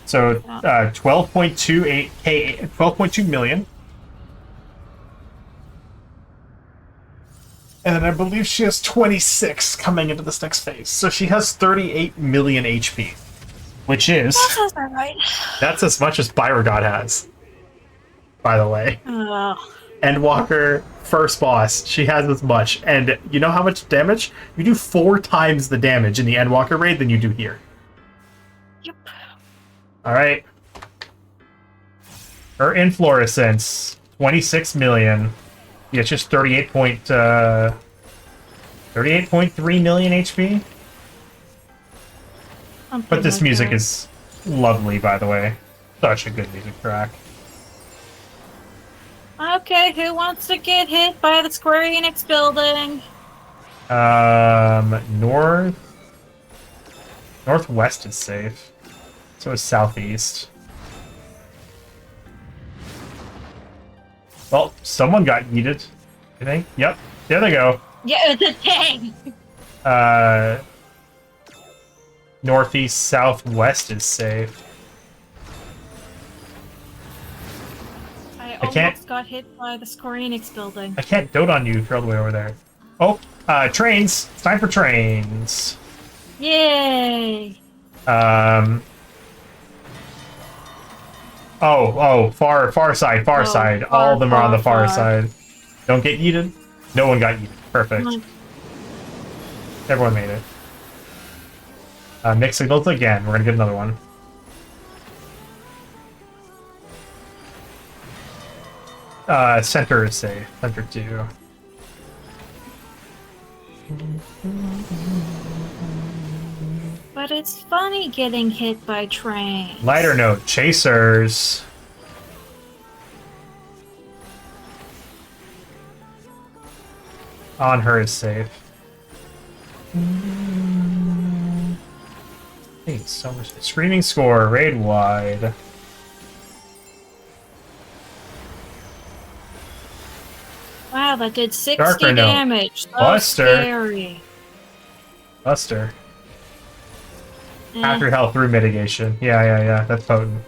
So 12.2 million. And then I believe she has 26 coming into this next phase. So she has 38 million HP. Which is... That sounds about right. That's as much as Byrogod has. By the way. Endwalker, first boss, she has as much. And you know how much damage? You do 4 times the damage in the Endwalker raid than you do here. Yep. Alright. Her inflorescence, 26 million. Yeah, it's just 38.3 million HP. But this music is lovely, by the way. Such a good music track. Okay, who wants to get hit by the Square Enix building? Northwest is safe. So is southeast. Well, someone got yeeted, I think. Yep, there they go. Yeah, it was a tank! Northeast, southwest is safe. I can't- almost got hit by the Square Enix building. I can't dote on you if you're all the way over there. Oh, trains! It's time for trains. Yay! Far side. All of them are on the far side. Don't get yeeted. No one got yeeted. Perfect. Everyone made it. Mixed signals again. We're gonna get another one. Center is safe. Center 2. But it's funny getting hit by trains. Lighter note, Chasers. On her is safe. Hey, so much. Screaming Score, raid wide. Wow, that did 60 Darker note. damage. So Buster. scary. Buster. Eh, Half your health through mitigation. Yeah. That's potent.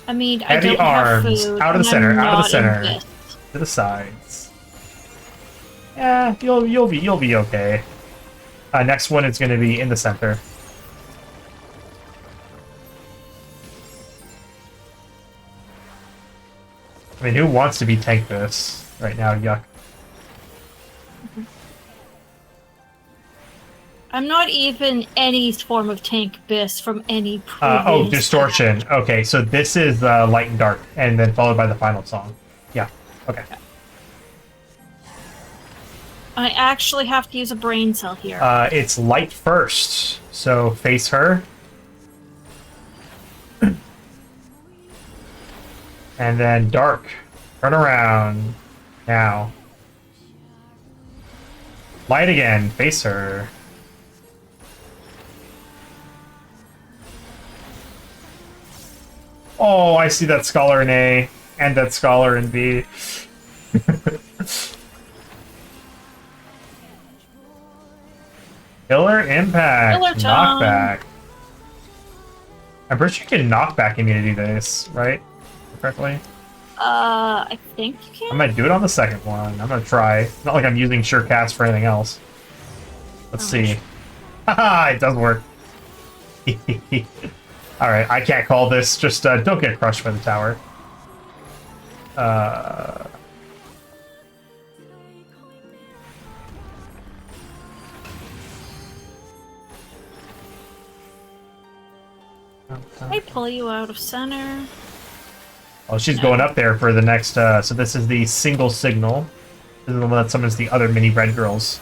I mean, I Heavy don't have arms. food. Out of the and center. I'm Out of the not center. in this. To the sides. Yeah, you'll be okay. Next one is going to be in the center. I mean, who wants to be tank this right now? Yuck. I'm not even any form of tank bis from any previous. Oh, distortion. Okay, so this is light and dark, and then followed by the final song. Yeah. Okay. I actually have to use a brain cell here. It's light first, so face her. And then dark. Turn around. Now. Light again. Face her. Oh, I see that scholar in A and that scholar in B. Killer impact. Killer time. Knockback. I'm pretty sure you can knockback immunity this, right? Correctly? I think you can. I'm gonna do it on the second one. I'm gonna try. It's not like I'm using sure cast for anything else. Let's see. Haha, it does work. Alright, I can't call this. Just don't get crushed by the tower. I pull you out of center. Oh, she's going up there for the next, so this is the single signal. This is the one that summons the other mini red girls.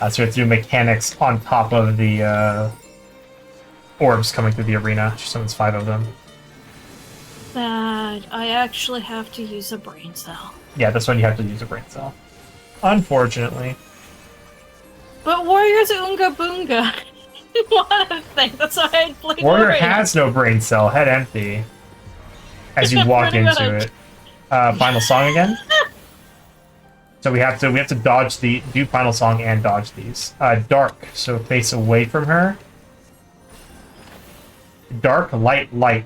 So it's doing mechanics on top of the orbs coming through the arena. She summons 5 of them. That I actually have to use a brain cell. Yeah, this one you have to use a brain cell. Unfortunately. But Warrior's Oonga Boonga. One thing. That's why I played Warrior has no brain cell, head empty. As you walk into it. Final song again? So we have to dodge do final song and dodge these. Dark, so face away from her. Dark, light, light.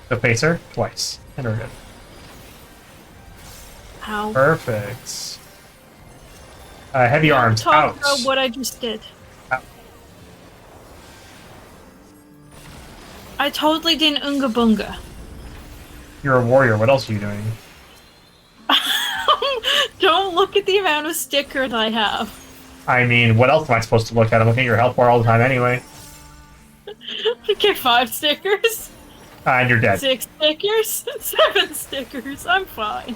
So face her twice. And we're good. How? Perfect. Heavy arms, Talk out. about what I just did. Out. I totally didn't Oonga Boonga. You're a warrior, what else are you doing? Don't look at the amount of stickers I have. I mean, what else am I supposed to look at? I'm looking at your health bar all the time anyway. Okay, 5 stickers. And you're dead. 6 stickers. 7 stickers. I'm fine.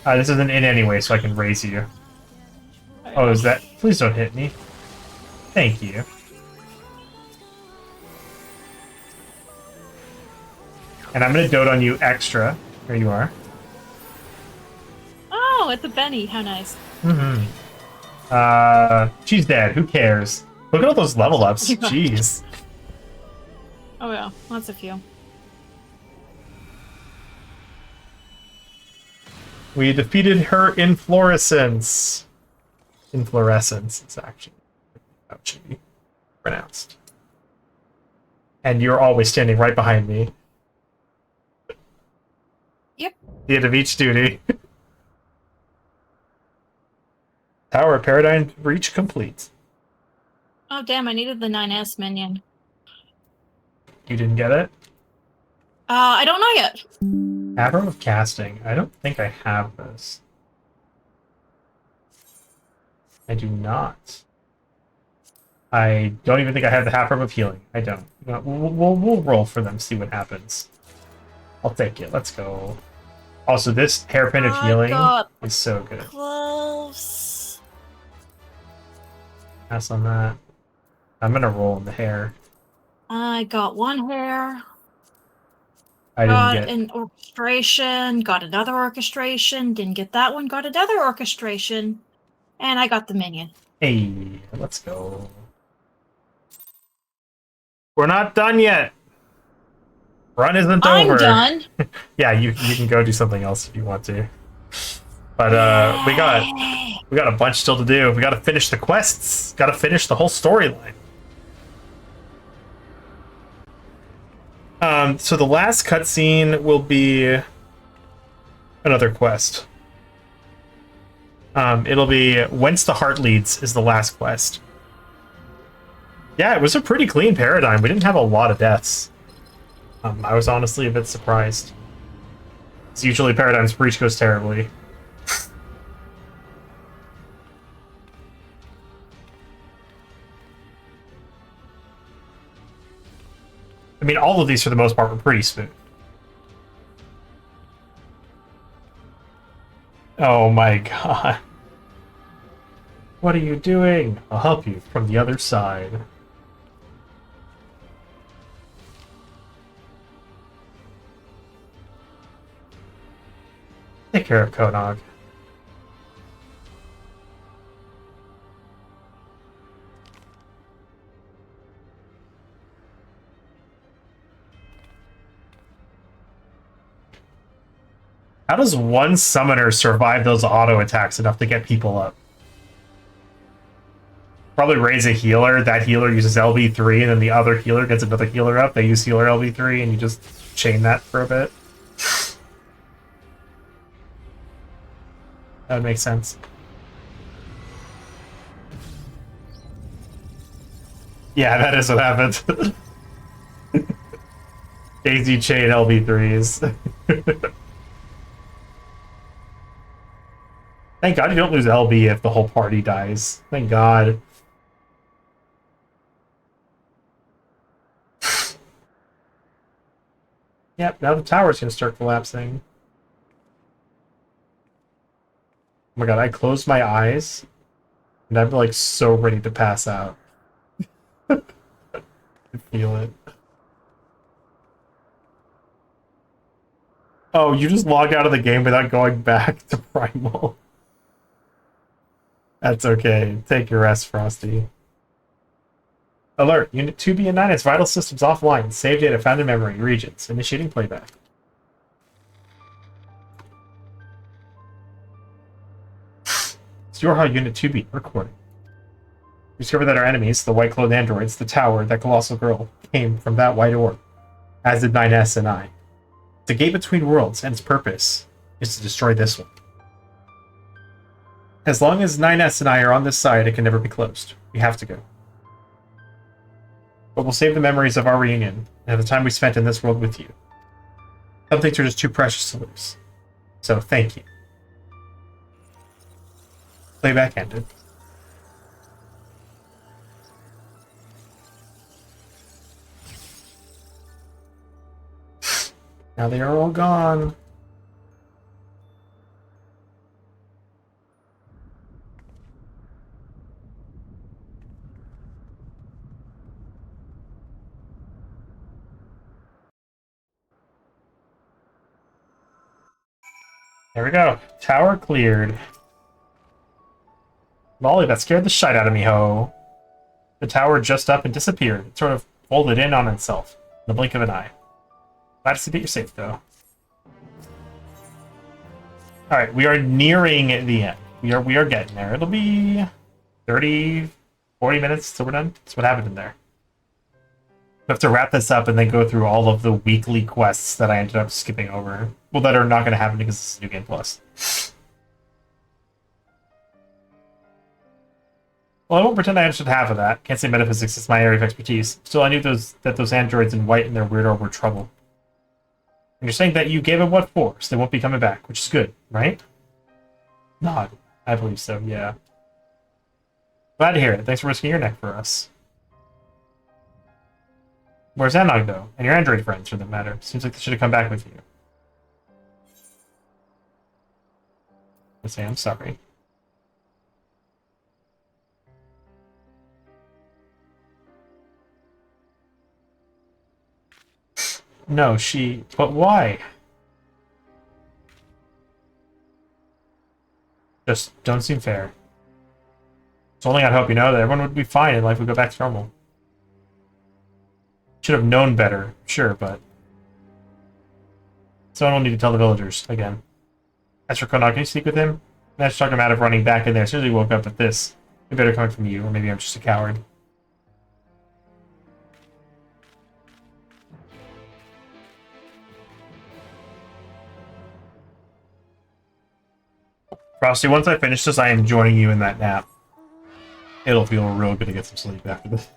This isn't in anyway, so I can raise you. Oh, is that... Please don't hit me. Thank you. And I'm gonna dote on you extra. There you are. Oh, it's a Benny. How nice. Mm-hmm. She's dead. Who cares? Look at all those level ups. Jeez. Oh yeah, that's a few. We defeated her inflorescence. Inflorescence, it's actually how it should be pronounced. And you're always standing right behind me. Yep. The end of each duty. Tower Paradigm Breach complete. Oh damn, I needed the 9S minion. You didn't get it? I don't know yet. Arrow of Casting. I don't think I have this. I do not. I don't even think I have the half orb of healing. I don't. We'll roll for them, see what happens. I'll take it. Let's go. Also, this hairpin of healing is so good. Close. Pass on that. I'm gonna roll in the hair. I got 1 hair. I Got didn't get an orchestration. Got another orchestration. Didn't get that one. Got another orchestration. And I got the minion. Hey, let's go. We're not done yet. Run isn't over. I'm done. Yeah, you can go do something else if you want to. But we got a bunch still to do. We got to finish the quests. Got to finish the whole storyline. So the last cutscene will be another quest. It'll be Whence the Heart Leads is the last quest. Yeah, it was a pretty clean paradigm. We didn't have a lot of deaths. I was honestly a bit surprised. It's usually Paradigm's Breach goes terribly. I mean, all of these, for the most part, were pretty smooth. Oh my god. What are you doing? I'll help you from the other side. Take care of Konog. How does one summoner survive those auto attacks enough to get people up? Probably raise a healer. That healer uses LB3, and then the other healer gets another healer up. They use healer LB3, and you just chain that for a bit. That would make sense. Yeah, that is what happened. Daisy chain LB3s. Thank God you don't lose LB if the whole party dies. Thank God. Yep, now the tower's gonna start collapsing. Oh my god, I closed my eyes, and I'm like so ready to pass out. I feel it. Oh, you just logged out of the game without going back to Primal. That's okay. Take your rest, Frosty. Alert! Unit 2B and 9 has vital systems offline. Save data found in memory. Regions. Initiating playback. It's YorHA Unit 2B. Recording. We discovered that our enemies, the white-clothed androids, the tower, that colossal girl, came from that white orb, as did 9S and I. The gate between worlds, and its purpose is to destroy this one. As long as 9S and I are on this side, it can never be closed. We have to go. But we'll save the memories of our reunion and the time we spent in this world with you. Some things are just too precious to lose. So, thank you. Playback ended. Now they are all gone. There we go. Tower cleared. Molly, that scared the shite out of me, ho. The tower just up and disappeared. It sort of folded in on itself in the blink of an eye. Glad to see that you're safe, though. Alright, we are nearing the end. We are getting there. It'll be 30, 40 minutes till we're done. That's what happened in there. We have to wrap this up and then go through all of the weekly quests that I ended up skipping over. Well, that are not going to happen because this is New Game Plus. Well, I won't pretend I understood half of that. Can't say metaphysics is my area of expertise. Still, I knew that those androids in white and their weird orb were trouble. And you're saying that you gave them what for, so they won't be coming back, which is good, right? Nod. I believe so, yeah. Glad to hear it. Thanks for risking your neck for us. Where's Anog, though? And your android friends, for that matter. Seems like they should have come back with you. I say I'm sorry. No, she... But why? Just don't seem fair. It's only I'd hope, you know, that everyone would be fine and life would go back to normal. Should have known better, sure, but... Someone will need to tell the villagers, again. As for Konak, can you speak with him? I just talked him out of running back in there as soon as he woke up at this. It better coming from you, or maybe I'm just a coward. Frosty, once I finish this, I am joining you in that nap. It'll feel real good to get some sleep after this.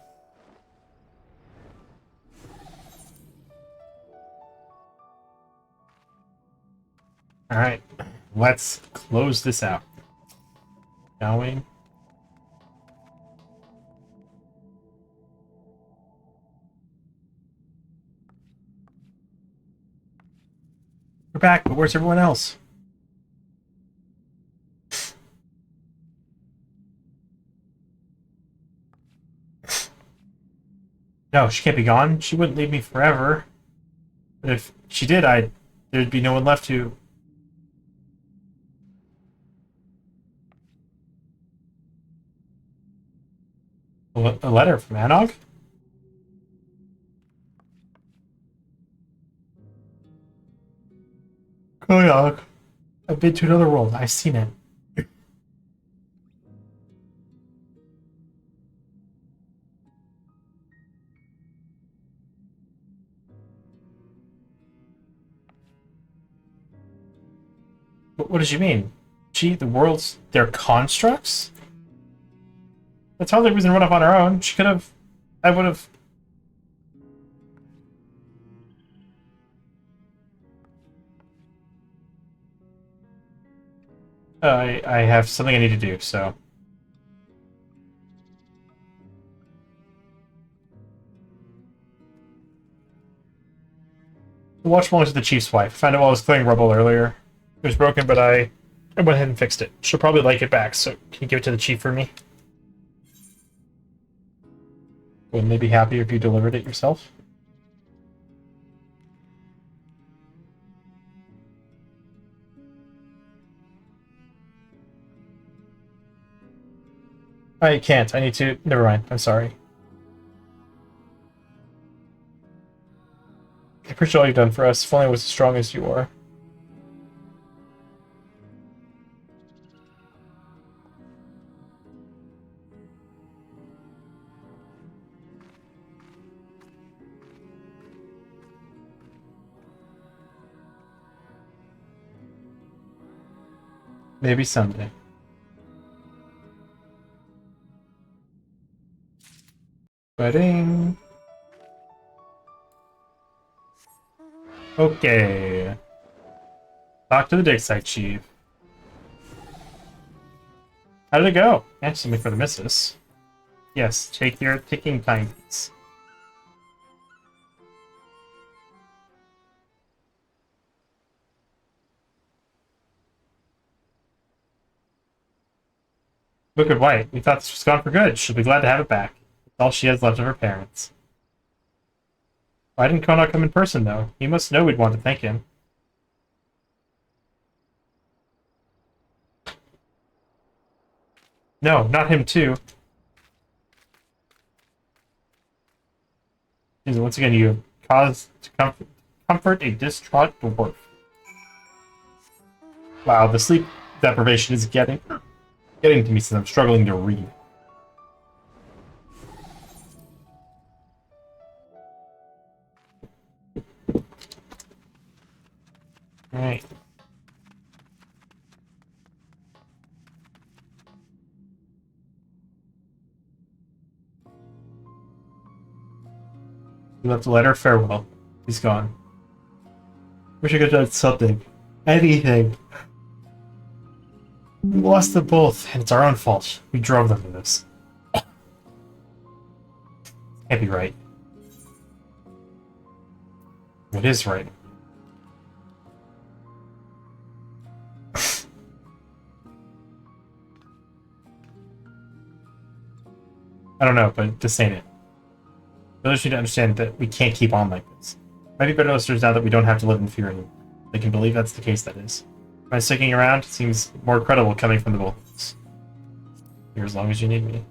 Alright, let's close this out. Shall we? We're back, but where's everyone else? No, she can't be gone. She wouldn't leave me forever. But if she did, there'd be no one left to... A letter from Anog? Koyog, I've been to another world. I've seen it. What does she mean? The worlds, they're constructs? That's hardly a reason to run off on her own. She could have... I would have... I have something I need to do, so... The watch belongs to the chief's wife. I found it while I was clearing rubble earlier. It was broken, but I went ahead and fixed it. She'll probably like it back, so can you give it to the chief for me? Wouldn't they be happy if you delivered it yourself? I can't. I need to... Never mind. I'm sorry. I appreciate all you've done for us. If only I was as strong as you are. Maybe someday. Wedding. Okay. Talk to the dig site chief. How did it go? And something for the missus. Yes, take your ticking time piece. Look at White. We thought this was gone for good. She'll be glad to have it back. It's all she has left of her parents. Why didn't Kona come in person, though? He must know we'd want to thank him. No, not him, too. Once again, you have caused to comfort a distraught dwarf. Wow, the sleep deprivation is getting to me since I'm struggling to read. Alright. He left a letter of farewell. He's gone. Wish I could have done something. Anything. We lost them both, and it's our own fault. We drove them to this. Can't be right. It is right. I don't know, but this ain't it. Villagers need to understand that we can't keep on like this. Might be better listeners now that we don't have to live in fear anymore. They can believe that's the case, that is. By sticking around, it seems more credible coming from the both of us. Here as long as you need me.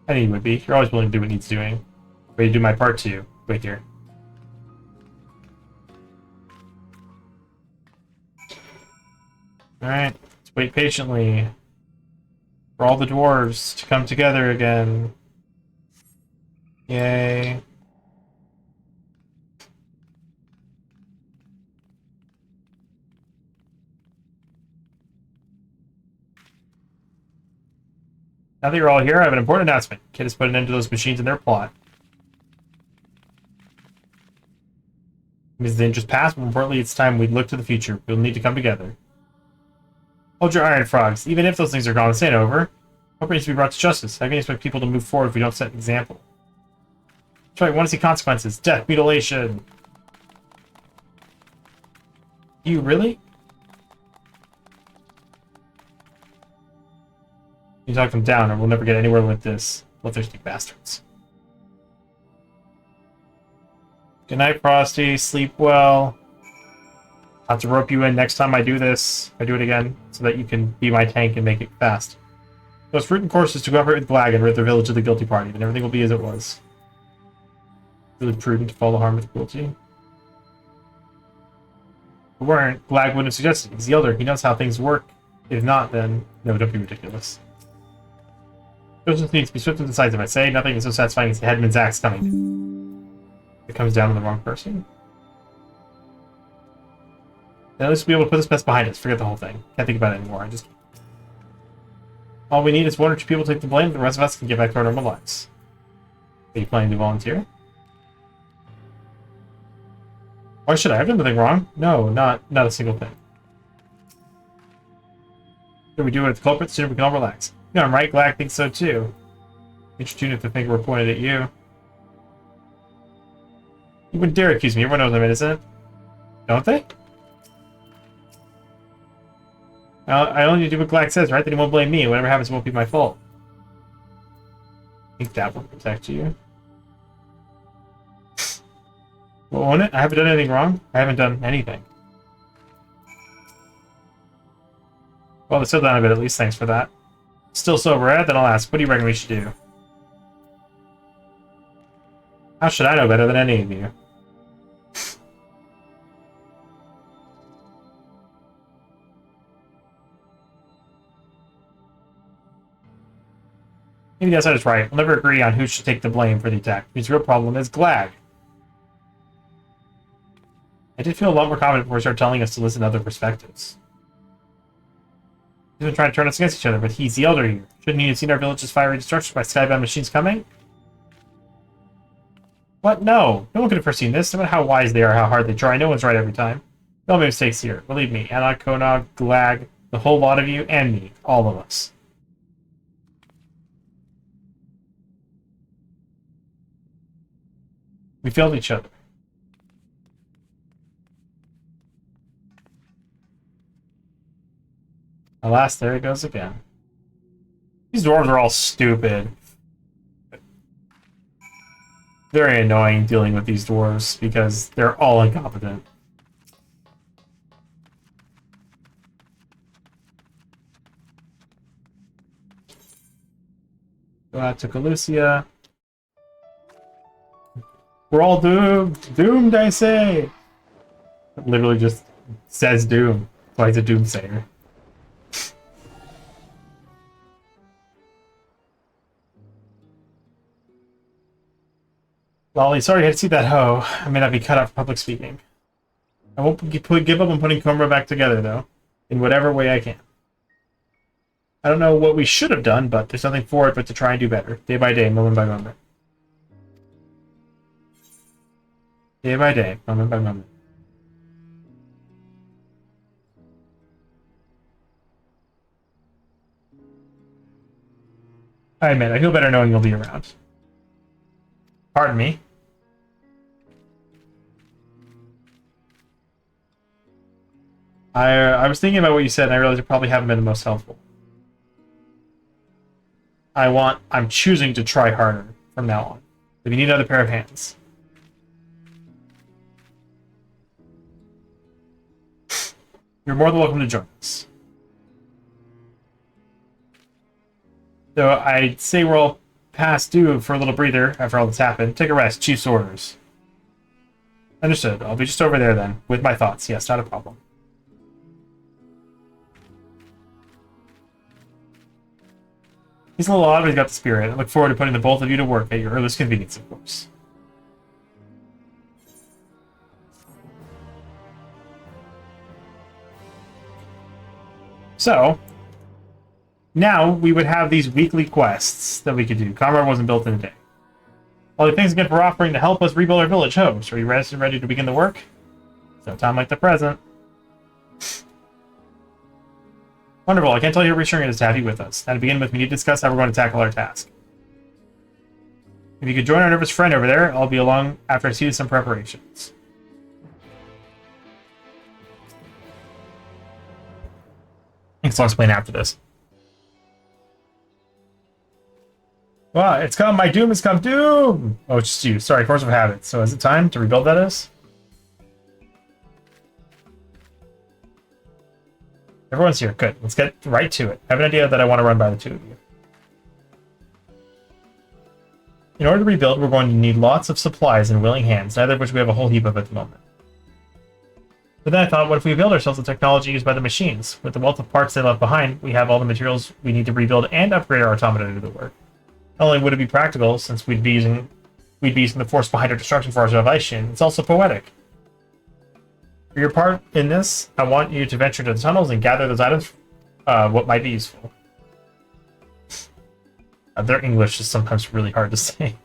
I knew you would be. You're always willing to do what needs doing. Ready to do my part too. Wait here. Alright, let's wait patiently for all the dwarves to come together again. Yay. Now that you're all here, I have an important announcement. Kid has put an end to those machines and their plot. It means the dangers past, but importantly, it's time we look to the future. We'll need to come together. Hold your iron, frogs. Even if those things are gone, this ain't over. Hope needs to be brought to justice. How can you expect people to move forward if we don't set an example? That's right, we want to see consequences. Death, mutilation. You really? You talk them down, or we'll never get anywhere with this. Bloodthirsty bastards. Good night, Frosty. Sleep well. I'll have to rope you in next time I do this. I do it again, so that you can be my tank and make it fast. Those fruit and courses to cooperate with Glag and rid their village of the guilty party, then everything will be as it was. Really prudent to follow harm with cruelty. If we weren't, Glag wouldn't have suggested it. He's the elder. He knows how things work. If not, then... No, don't be ridiculous. Justice needs to be swift and decisive. I say nothing is so satisfying as the headman's axe coming. It comes down to the wrong person. Then at least we'll be able to put this mess behind us. Forget the whole thing. Can't think about it anymore. All we need is one or two people to take the blame. The rest of us can get back to our normal lives. Are you planning to volunteer? Why should I? I've done nothing wrong. No, not a single thing. If we do it with the culprit, sooner we can all relax. You know, I'm right. Glag thinks so too. Interesting if the finger were pointed at you. You wouldn't dare accuse me. Everyone knows I'm innocent. Don't they? I only do what Glack says, right? Then he won't blame me. Whatever happens won't be my fault. I think that will protect you. Well, won't it? I haven't done anything wrong. I haven't done anything. Well, they settled down a bit at least. Thanks for that. Still sober, eh? Then I'll ask, what do you reckon we should do? How should I know better than any of you? Maybe the outsider's right. We'll never agree on who should take the blame for the attack. His real problem is Glag. I did feel a lot more confident before he started telling us to listen to other perspectives. He's been trying to turn us against each other, but he's the elder here. Shouldn't he have seen our village's fiery destruction by skybound machines coming? What? No. No one could have foreseen this. No matter how wise they are, how hard they try, no one's right every time. No mistakes here. Believe me, Anna, Kona, Glag, the whole lot of you, and me. All of us. We failed each other. Alas, there it goes again. These dwarves are all stupid. Very annoying dealing with these dwarves because they're all incompetent. Go out to Calusia. We're all doomed! Doomed, I say! It literally just says doom. That's why he's a doomsayer. Lolly, sorry I had to see that hoe. I may not be cut out for public speaking. I won't give up on putting Komra back together, though. In whatever way I can. I don't know what we should have done, but there's nothing for it but to try and do better. Day by day, moment by moment. Day by day, moment by moment. I admit, I feel better knowing you'll be around. Pardon me. I was thinking about what you said, and I realized it probably haven't been the most helpful. I'm choosing to try harder from now on. If you need another pair of hands. You're more than welcome to join us. So I'd say we're all past due for a little breather after all that's happened. Take a rest. Chief's orders. Understood. I'll be just over there then, with my thoughts. Yes, not a problem. He's a little odd, but he's got the spirit. I look forward to putting the both of you to work at your earliest convenience, of course. So, now we would have these weekly quests that we could do. Comrade wasn't built in a day. All the things again for offering to help us rebuild our village homes. Are you ready to begin the work? No time like the present. Wonderful. I can't tell you how reassuring it is to have you with us. Now to begin with, we need to discuss how we're going to tackle our task. If you could join our nervous friend over there, I'll be along after I see some preparations. I guess I'll explain after this. Wow, it's come. My doom has come. Doom! Oh, it's just you. Sorry, force of habit. So is it time to rebuild that is? Everyone's here. Good. Let's get right to it. I have an idea that I want to run by the two of you. In order to rebuild, we're going to need lots of supplies and willing hands, neither of which we have a whole heap of at the moment. But then I thought, what if we build ourselves the technology used by the machines? With the wealth of parts they left behind, we have all the materials we need to rebuild and upgrade our automata to do the work. Not only would it be practical, since we'd be using the force behind our destruction for our salvation, it's also poetic. For your part in this, I want you to venture to the tunnels and gather those items, what might be useful. Their English is sometimes really hard to say.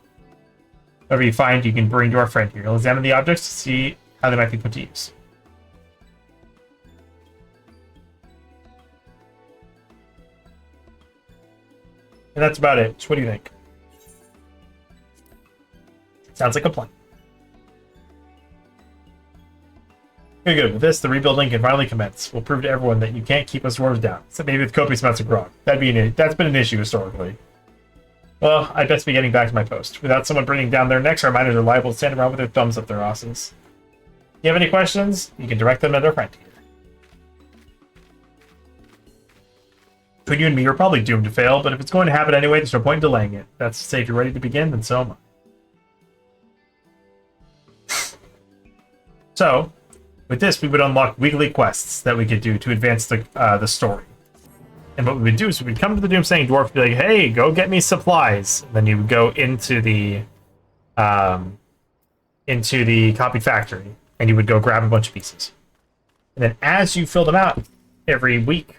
Whatever you find, you can bring to our friend here. He'll examine the objects to see how they might be put to use. And that's about it. So what do you think? Sounds like a plan. Very good. With this, the rebuilding can finally commence. We'll prove to everyone that you can't keep us dwarves down. Except maybe with copious amounts of grog. That's been an issue historically. Well, I'd best be getting back to my post. Without someone bringing down their necks, our miners are liable to stand around with their thumbs up their asses. If you have any questions, you can direct them at our friend here. Between you and me, we're probably doomed to fail, but if it's going to happen anyway, there's no point in delaying it. That's to say, if you're ready to begin, then so am I. So, with this, we would unlock weekly quests that we could do to advance the story. And what we would do is we would come to the Doomsaying Dwarf and be like, hey, go get me supplies. And then you would go into the copied factory, and you would go grab a bunch of pieces. And then as you fill them out every week,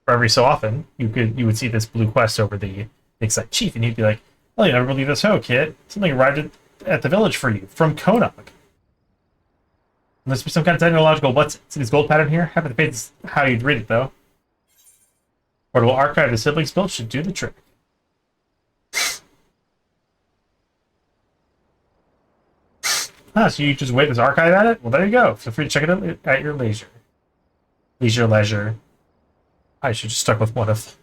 or every so often, you would see this blue quest over the big site chief, and he'd be like, "Oh, you never believe this, ho, kid! Something arrived at the village for you from Konog. Must be some kind of technological what's see this gold pattern here? Happy to pay this how you'd read it though. Portable archive the siblings built should do the trick." So you just wait this archive at it? Well, there you go. Feel free to check it out at your leisure. Leisure. I should just stuck with one of them.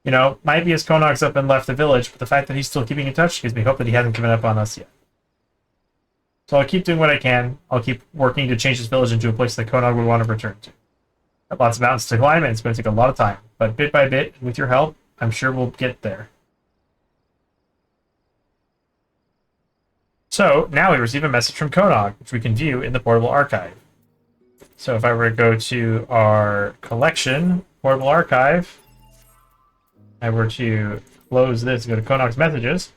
You know, might be as Konog's up and left the village, but the fact that he's still keeping in touch gives me hope that he hasn't given up on us yet. So I'll keep doing what I can. I'll keep working to change this village into a place that Konog would want to return to. Got lots of mountains to climb, and it's going to take a lot of time. But bit by bit, with your help, I'm sure we'll get there. So, now we receive a message from Konog, which we can view in the portable archive. So if I were to go to our collection, portable archive, I were to close this and go to Konog's messages,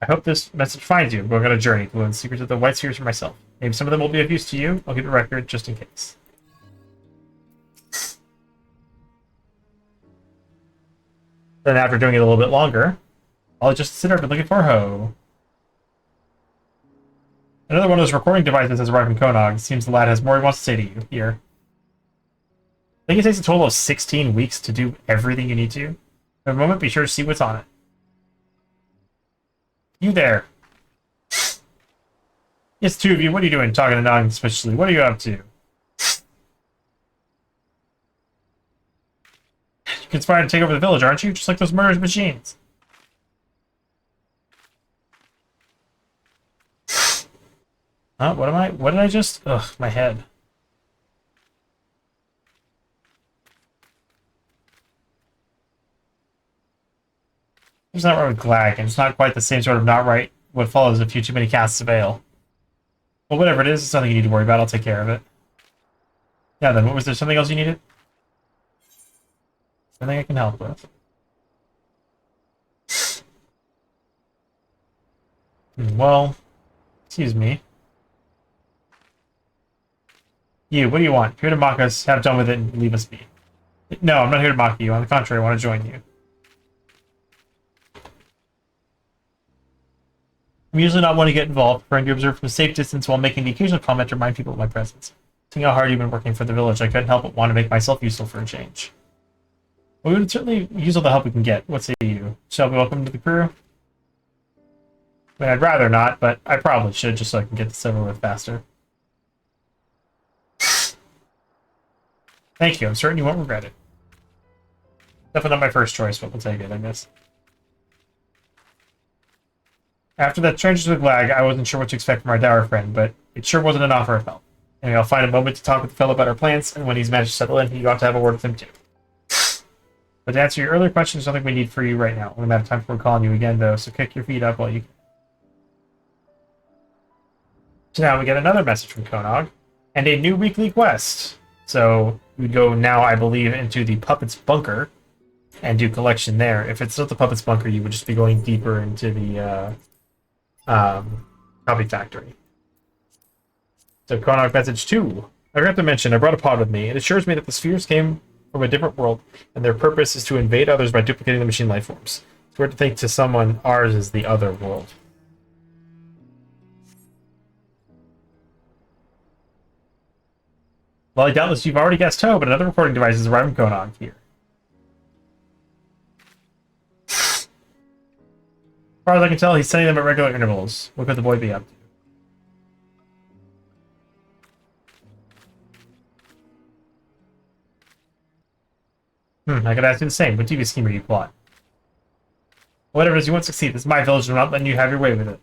I hope this message finds you. I'm going on a journey to learn the secrets of the White Spheres for myself. Maybe some of them will be of use to you. I'll keep a record just in case. Then after doing it a little bit longer, I'll just sit up and looking for Ho. Another one of those recording devices has arrived from Konog. It seems the lad has more he wants to say to you here. I think it takes a total of 16 weeks to do everything you need to. For a moment, be sure to see what's on it. You there. It's two of you. What are you doing talking to Nog suspiciously? What are you up to? You conspired to take over the village, aren't you? Just like those murderous machines. Huh? What am I? What did I just? Ugh, my head. It's not right with Glag, and it's not quite the same sort of not right what follows a few too many casts of ale. Well, whatever it is, it's nothing you need to worry about. I'll take care of it. Yeah, then, what was there? Something else you needed? Something I can help with? Well, excuse me. You, what do you want? If you're here to mock us, have done with it and leave us be. No, I'm not here to mock you. On the contrary, I want to join you. I'm usually not one to get involved, preferring to observe from a safe distance while making the occasional comment to remind people of my presence. Seeing how hard you've been working for the village, I couldn't help but want to make myself useful for a change. Well, we would certainly use all the help we can get. What say you? Shall we welcome to the crew? I mean, I'd rather not, but I probably should, just so I can get this over with faster. Thank you. I'm certain you won't regret it. Definitely not my first choice, but we'll take it, I guess. After that trenches with Glag, I wasn't sure what to expect from our dour friend, but it sure wasn't an offer of help. Anyway, I'll find a moment to talk with the fellow about our plans, and when he's managed to settle in, you ought to have a word with him too. But to answer your earlier question, there's nothing we need for you right now. We're going to have time for calling you again, though, so kick your feet up while you can. So now we get another message from Konog, and a new weekly quest. So we go now, I believe, into the Puppet's Bunker and do collection there. If it's not the Puppet's Bunker, you would just be going deeper into the copy factory. So Konog message 2. I forgot to mention, I brought a pod with me. It assures me that the spheres came from a different world, and their purpose is to invade others by duplicating the machine life forms. It's weird to think to someone ours is the other world. Well, doubtless you've already guessed Ho, but another recording device is arriving from Konog here. As far as I can tell, he's sending them at regular intervals. What could the boy be up to? I could ask you the same. What devious scheme are you plot? Whatever it is, you won't succeed. This is my village, and I'm not letting you have your way with it.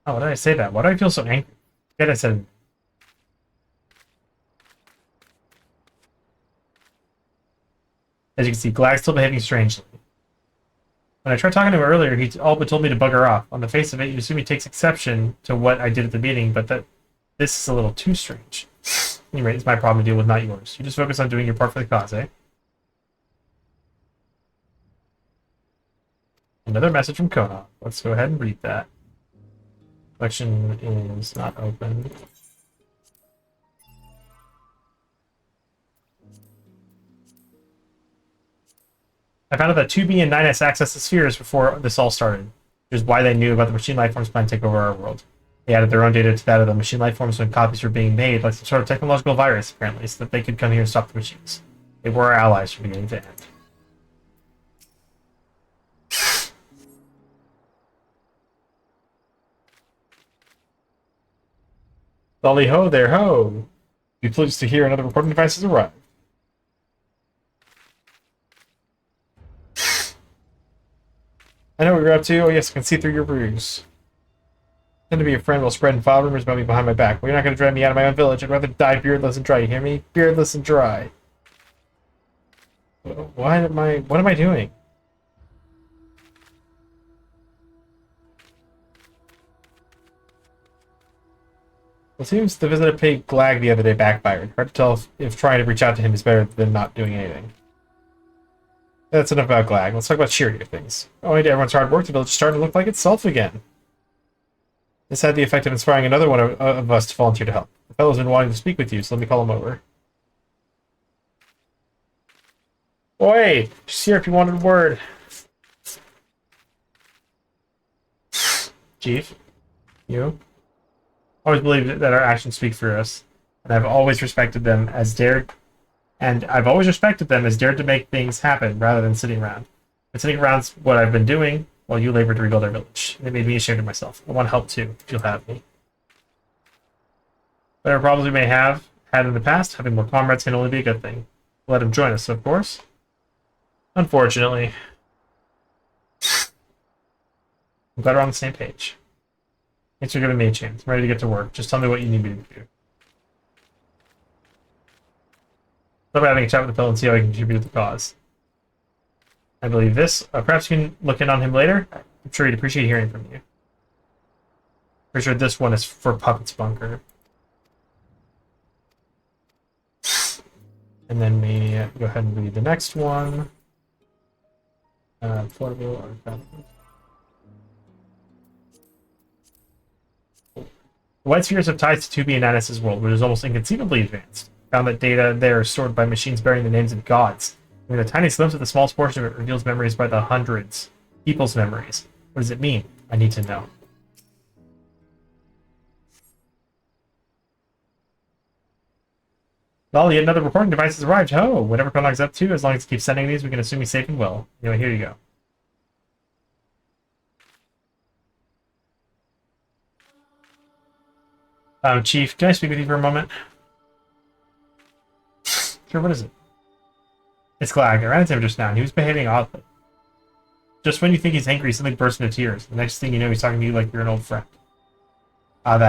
Oh, why did I say that? Why do I feel so angry? Forget I said... As you can see, Glag's still behaving strangely. When I tried talking to him earlier, he all but told me to bugger off. On the face of it, you assume he takes exception to what I did at the meeting, but this is a little too strange. Anyway, it's my problem to deal with, not yours. You just focus on doing your part for the cause, eh? Another message from Kona. Let's go ahead and read that. Collection is not open. I found out that 2B and 9S accessed the spheres before this all started, which is why they knew about the machine lifeforms plan to take over our world. They added their own data to that of the machine lifeforms when copies were being made, like some sort of technological virus, apparently, so that they could come here and stop the machines. They were our allies from beginning to end. Dolly ho there, ho! Be pleased to hear another recording device has arrived. I know what you're up to. Oh yes, I can see through your ruse. Tend to be a friend while spreading foul rumors about me behind my back. Well, you're not going to drive me out of my own village. I'd rather die beardless and dry. You hear me? Beardless and dry. What am I doing? It seems the visit I paid Glag the other day backfired. Hard to tell if trying to reach out to him is better than not doing anything. That's enough about Glag. Let's talk about cheerier things. Owing to everyone's hard work, the village is starting to look like itself again. This had the effect of inspiring another one of us to volunteer to help. The fellow's been wanting to speak with you, so let me call him over. Oi! Just here if you wanted a word. Chief? You? Always believed that our actions speak for us, and I've always respected them as dared to make things happen rather than sitting around. But sitting around's what I've been doing while you labor to rebuild our village. It made me ashamed of myself. I want to help too, if you'll have me. Whatever problems we may have had in the past, having more comrades can only be a good thing. Let him join us, of course. Unfortunately. I'm glad we're on the same page. Thanks for giving me a chance. I'm ready to get to work. Just tell me what you need me to do. Thought about having a chat with the fellow and see how I can contribute to the cause. I believe this. Perhaps you can look in on him later. I'm sure he'd appreciate hearing from you. Pretty sure this one is for Puppet's Bunker. And then we go ahead and read the next one. Portable or the White Spheres have ties to 2B and 9S's world, which is almost inconceivably advanced. Found that data there is stored by machines bearing the names of gods. I mean, the tiny glimpse of the smallest portion of it reveals memories by the hundreds. People's memories. What does it mean? I need to know. Well, yet another recording device has arrived. Ho! Whatever Konog's up to, as long as he keeps sending these, we can assume he's safe and well. Anyway, here you go. Chief, can I speak with you for a moment? Sure, what is it? It's Glag. I ran into him just now, and he was behaving oddly. Just when you think he's angry, something bursts into tears. The next thing you know, he's talking to you like you're an old friend.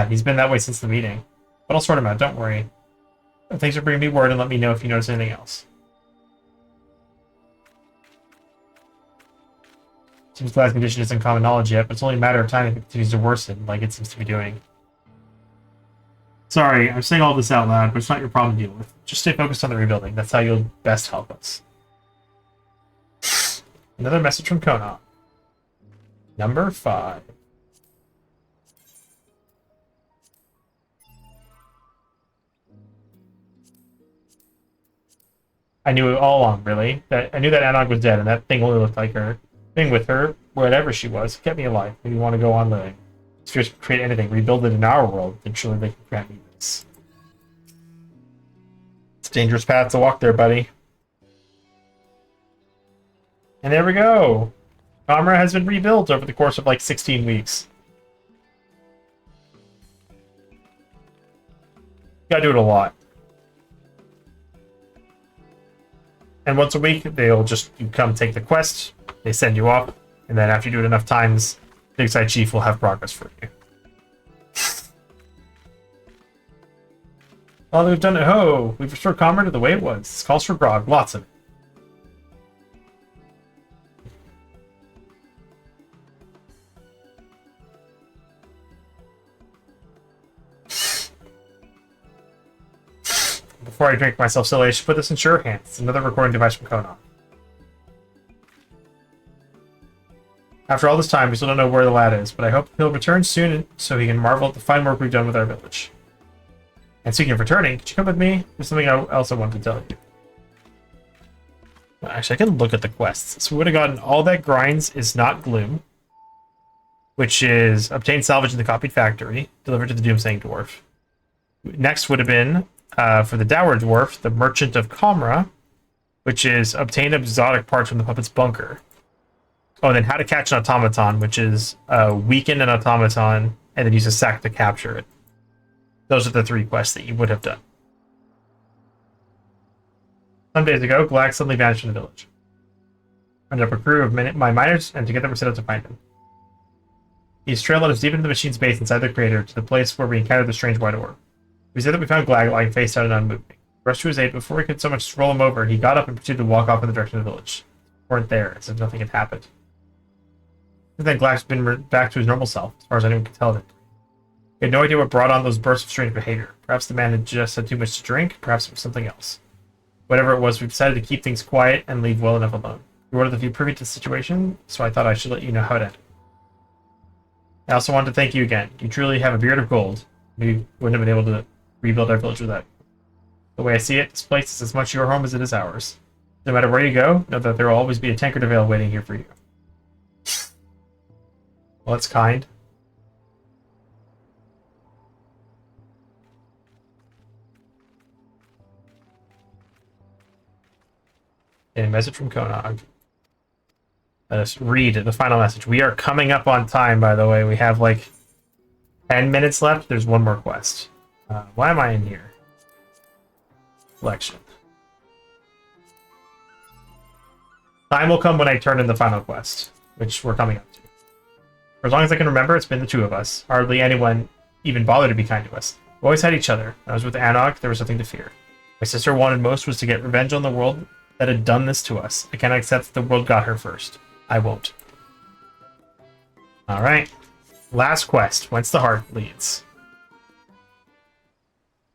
He's been that way since the meeting. But I'll sort him out, don't worry. Thanks for bringing me word and let me know if you notice anything else. Seems Glag's condition isn't common knowledge yet, but it's only a matter of time if it continues to worsen, like it seems to be doing. Sorry, I'm saying all this out loud, but it's not your problem to deal with. Just stay focused on the rebuilding. That's how you'll best help us. Another message from Kona. Number 5. I knew it all along, really. I knew that Anog was dead, and that thing only looked like her. Thing with her, whatever she was, kept me alive. Made me want to go on living. Spheres can create anything, rebuild it in our world, then surely they can grant me this. It's a dangerous path to walk there, buddy. And there we go! Comra has been rebuilt over the course of like 16 weeks. Gotta do it a lot. And once a week, they'll just you come take the quest, they send you off, and then after you do it enough times, the Big Side Chief will have progress for you. All that we've done it, ho! We've restored Comrade to the way it was. This calls for grog, lots of it. Before I drink myself silly, I should put this in sure hands. It's another recording device from Konon. After all this time, we still don't know where the lad is, but I hope he'll return soon so he can marvel at the fine work we've done with our village. And speaking of returning, could you come with me? There's something else I wanted to tell you. Well, actually, I can look at the quests. So we would have gotten All That Grinds is Not Gloom, which is obtain salvage in the copied factory, delivered to the Doomsaying Dwarf. Next would have been, for the Dour Dwarf, the Merchant of Comra, which is obtain exotic parts from the puppet's bunker. Oh, and then How to Catch an Automaton, which is weaken an automaton and then use a sack to capture it. Those are the 3 quests that you would have done. Some days ago, Glag suddenly vanished from the village. I ended up a crew of my miners, and together we set out to find him. He's trailed us deep into the machine's base inside the crater to the place where we encountered the strange white orb. We said that we found Glag lying face down and unmoving. We rushed to his aid. Before we could so much as roll him over, he got up and proceeded to walk off in the direction of the village. We weren't there, as if nothing had happened. Since then, Glag's been back to his normal self, as far as anyone could tell it. We had no idea what brought on those bursts of strange behavior. Perhaps the man had just had too much to drink, perhaps it was something else. Whatever it was, we decided to keep things quiet and leave well enough alone. We were one of the few privy to the situation, so I thought I should let you know how it ended. I also wanted to thank you again. You truly have a beard of gold. We wouldn't have been able to rebuild our village without you. The way I see it, this place is as much your home as it is ours. No matter where you go, know that there will always be a tankard of ale waiting here for you. Well, that's kind. A message from Konog. Let us read the final message. We are coming up on time, by the way. We have like 10 minutes left. There's one more quest. Why am I in here? Selection. Time will come when I turn in the final quest, which we're coming up to. For as long as I can remember, it's been the 2 of us. Hardly anyone even bothered to be kind to us. We always had each other. When I was with Anog, there was nothing to fear. My sister wanted most was to get revenge on the world that had done this to us. I cannot accept that the world got her first. I won't. Alright. Last quest. Whence the heart leads.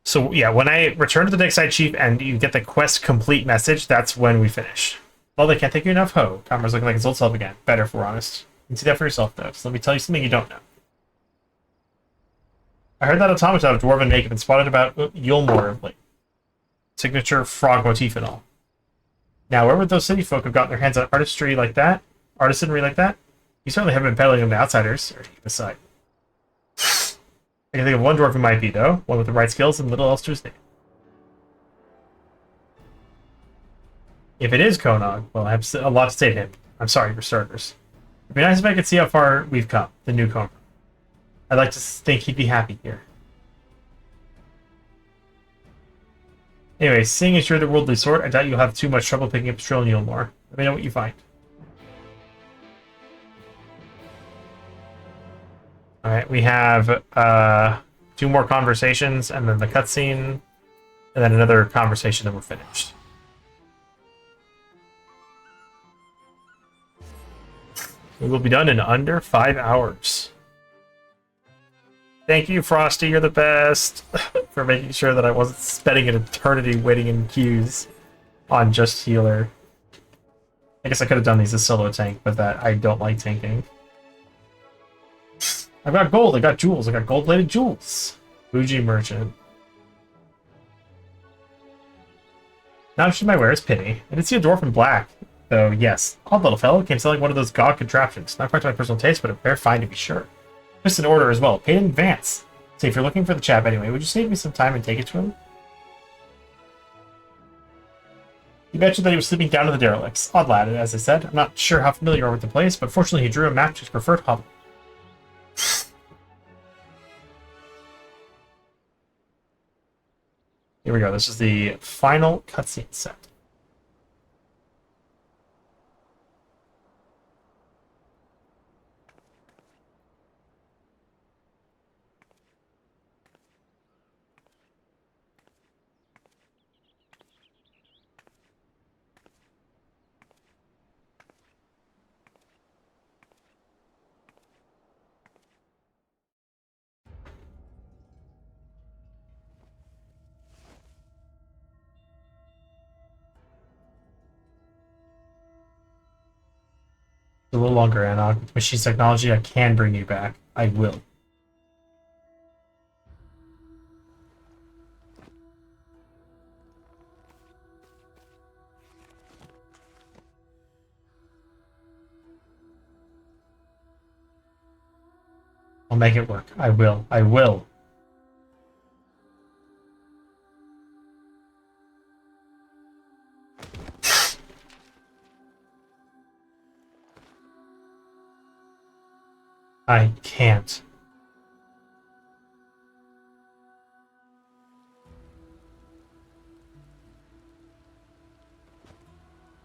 So, yeah, when I return to the Big Side Chief and you get the quest complete message, that's when we finish. Well, they can't thank you enough, ho. Comra's looking like his old self again. Better, if we're honest. You can see that for yourself, though. So let me tell you something you don't know. I heard that automata of dwarven make have been spotted about Yulmore of late. Signature frog motif and all. Now, where would those city folk have gotten their hands on artistry like that? Artisanry like that? You certainly haven't been peddling them to outsiders, or aside. I can think of one dwarf who might be, though. One with the right skills and little else to his name. If it is Konog, well, I have a lot to say to him. I'm sorry, for starters. It'd be nice if I could see how far we've come, the new Konog. I'd like to think he'd be happy here. Anyway, seeing as you're the worldly sort, I doubt you'll have too much trouble picking up Strill and Yulmore. Let me know what you find. Alright, we have 2 more conversations, and then the cutscene, and then another conversation, then we're finished. We will be done in under 5 hours. Thank you, Frosty, you're the best, for making sure that I wasn't spending an eternity waiting in queues on Just Healer. I guess I could have done these as solo tank, but that I don't like tanking. I've got gold, I got jewels, I got gold-plated jewels. Bougie merchant. Now should my wear is pity. I did see a dwarf in black, though yes. Odd little fellow came selling one of those god contraptions. Not quite to my personal taste, but a fair find to be sure. Just an order as well, paid in advance. See, if you're looking for the chap anyway, would you save me some time and take it to him? He mentioned that he was sleeping down in the derelicts. Odd lad, as I said. I'm not sure how familiar you are with the place, but fortunately he drew a map to his preferred hovel. Here we go. This is the final cutscene set. A little longer, Anog. With machine technology, I can bring you back. I will. I'll make it work. I will. I will. I can't.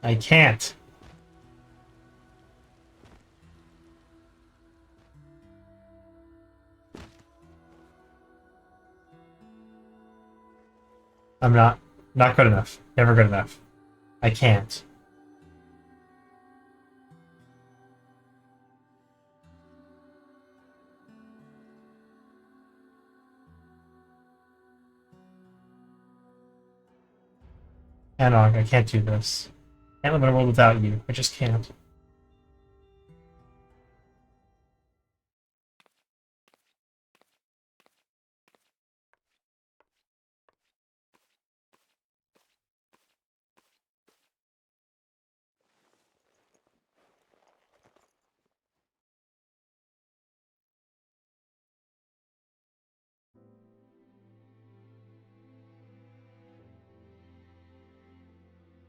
I can't. I'm not good enough. Never good enough. I can't. Anog, I can't do this. I can't live in a world without you. I just can't.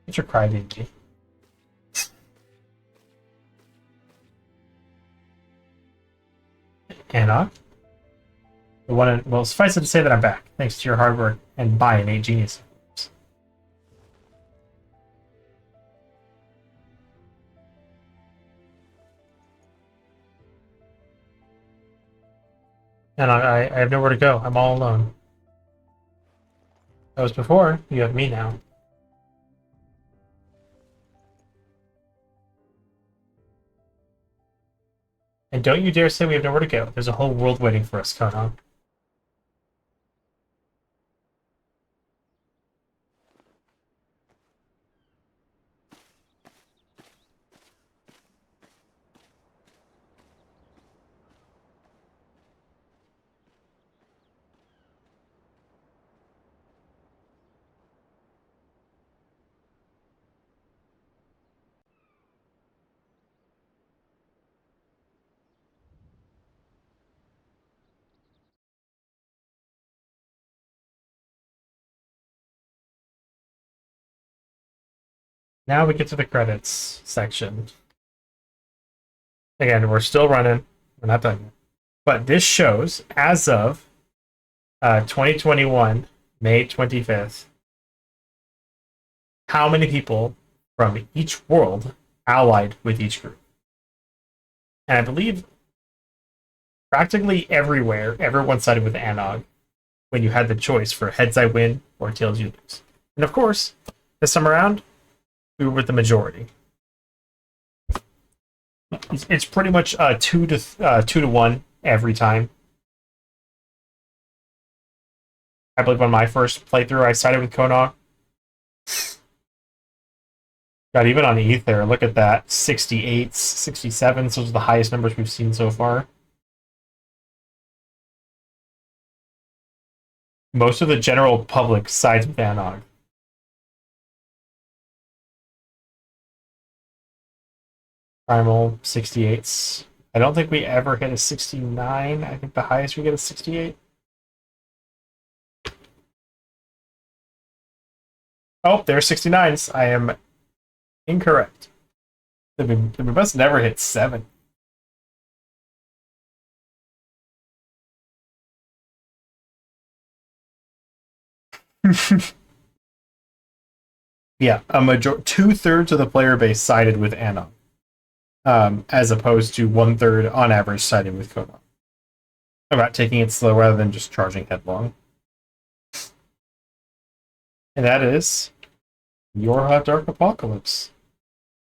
It's your crybaby. Anog? Well, suffice it to say that I'm back, thanks to your hard work and by innate genius. And I have nowhere to go. I'm all alone. That was before. You have me now. And don't you dare say we have nowhere to go. There's a whole world waiting for us, Konon. Now we get to the credits section. Again, we're still running. We're not done yet. But this shows, as of 2021, May 25th, how many people from each world allied with each group. And I believe practically everywhere, everyone sided with Anog when you had the choice for heads I win or tails you lose. And of course, this time around, we were with the majority. It's pretty much 2 to 1 every time. I believe on my first playthrough, I sided with Konog. God, even on Ether, look at that. 68s, 67s, those are the highest numbers we've seen so far. Most of the general public sides with Anog. Primal, 68s. I don't think we ever hit a 69. I think the highest we get is 68. Oh, there's 69s. I am incorrect. We must never hit 7. Yeah, 2/3 of the player base sided with Anog, as opposed to 1/3 on average sided with Konog. About taking it slow rather than just charging headlong. And that is YorHA Dark Apocolypse.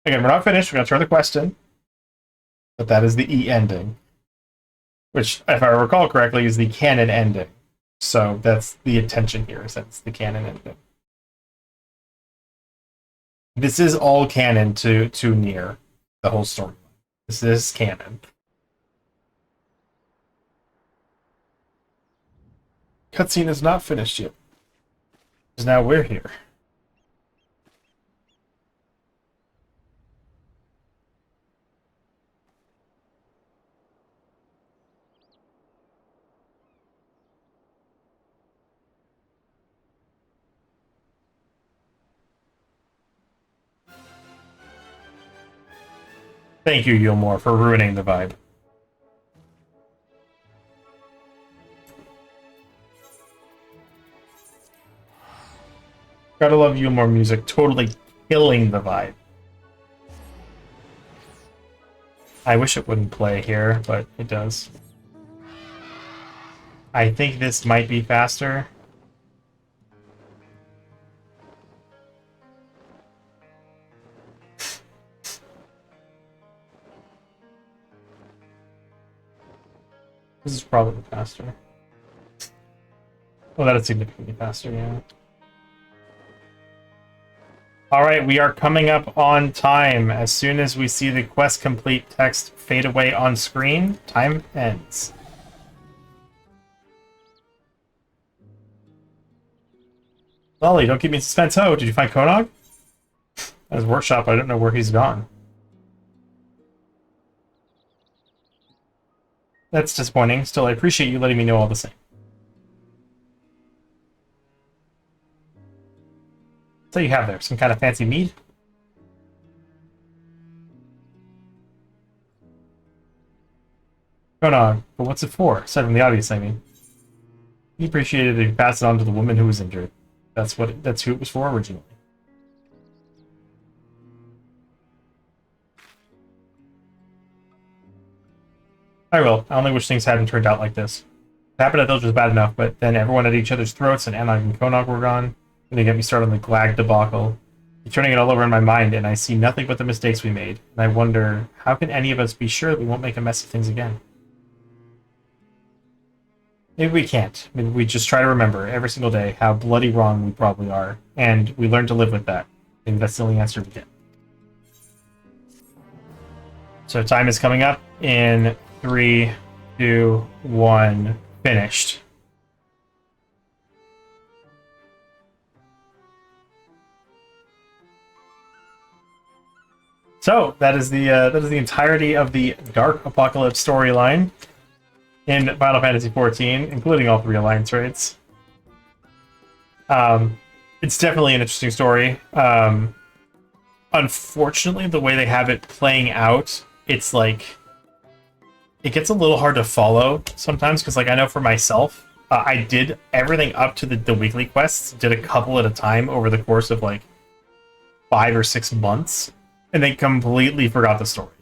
Again, we're not finished. We're going to turn the quest in. But that is the E ending. Which, if I recall correctly, is the canon ending. So that's the intention here, is that's the canon ending. This is all canon to Nier, the whole story. This is canon. Cutscene is not finished yet. Because now we're here. Thank you, Yulmore, for ruining the vibe. Gotta love Yulmore music, totally killing the vibe. I wish it wouldn't play here, but it does. I think this might be faster. This is probably faster. Well, that is significantly faster, yeah. Alright, we are coming up on time. As soon as we see the quest complete text fade away on screen, time ends. Lolly, don't keep me in suspense. Oh, did you find Konog? At his workshop, I don't know where he's gone. That's disappointing. Still, I appreciate you letting me know all the same. So you have there some kind of fancy mead? Konog, but what's it for? Aside from the obvious, I mean. He appreciated it if you passed it on to the woman who was injured. That's who it was for originally. I will. I only wish things hadn't turned out like this. What happened at Village was bad enough, but then everyone at each other's throats and Anog and Konog were gone. And they get me started on the Glag debacle. You're turning it all over in my mind, and I see nothing but the mistakes we made. And I wonder, how can any of us be sure that we won't make a mess of things again? Maybe we can't. Maybe we just try to remember every single day how bloody wrong we probably are, and we learn to live with that. Maybe that's the only answer we get. So time is coming up in 3, 2, 1, finished. So that is the entirety of the Dark Apocalypse storyline in Final Fantasy XIV, including all 3 alliance raids. It's definitely an interesting story. Unfortunately, the way they have it playing out, it's like it gets a little hard to follow sometimes, because like I know for myself, I did everything up to the weekly quests, did a couple at a time over the course of like 5 or 6 months, and they completely forgot the story.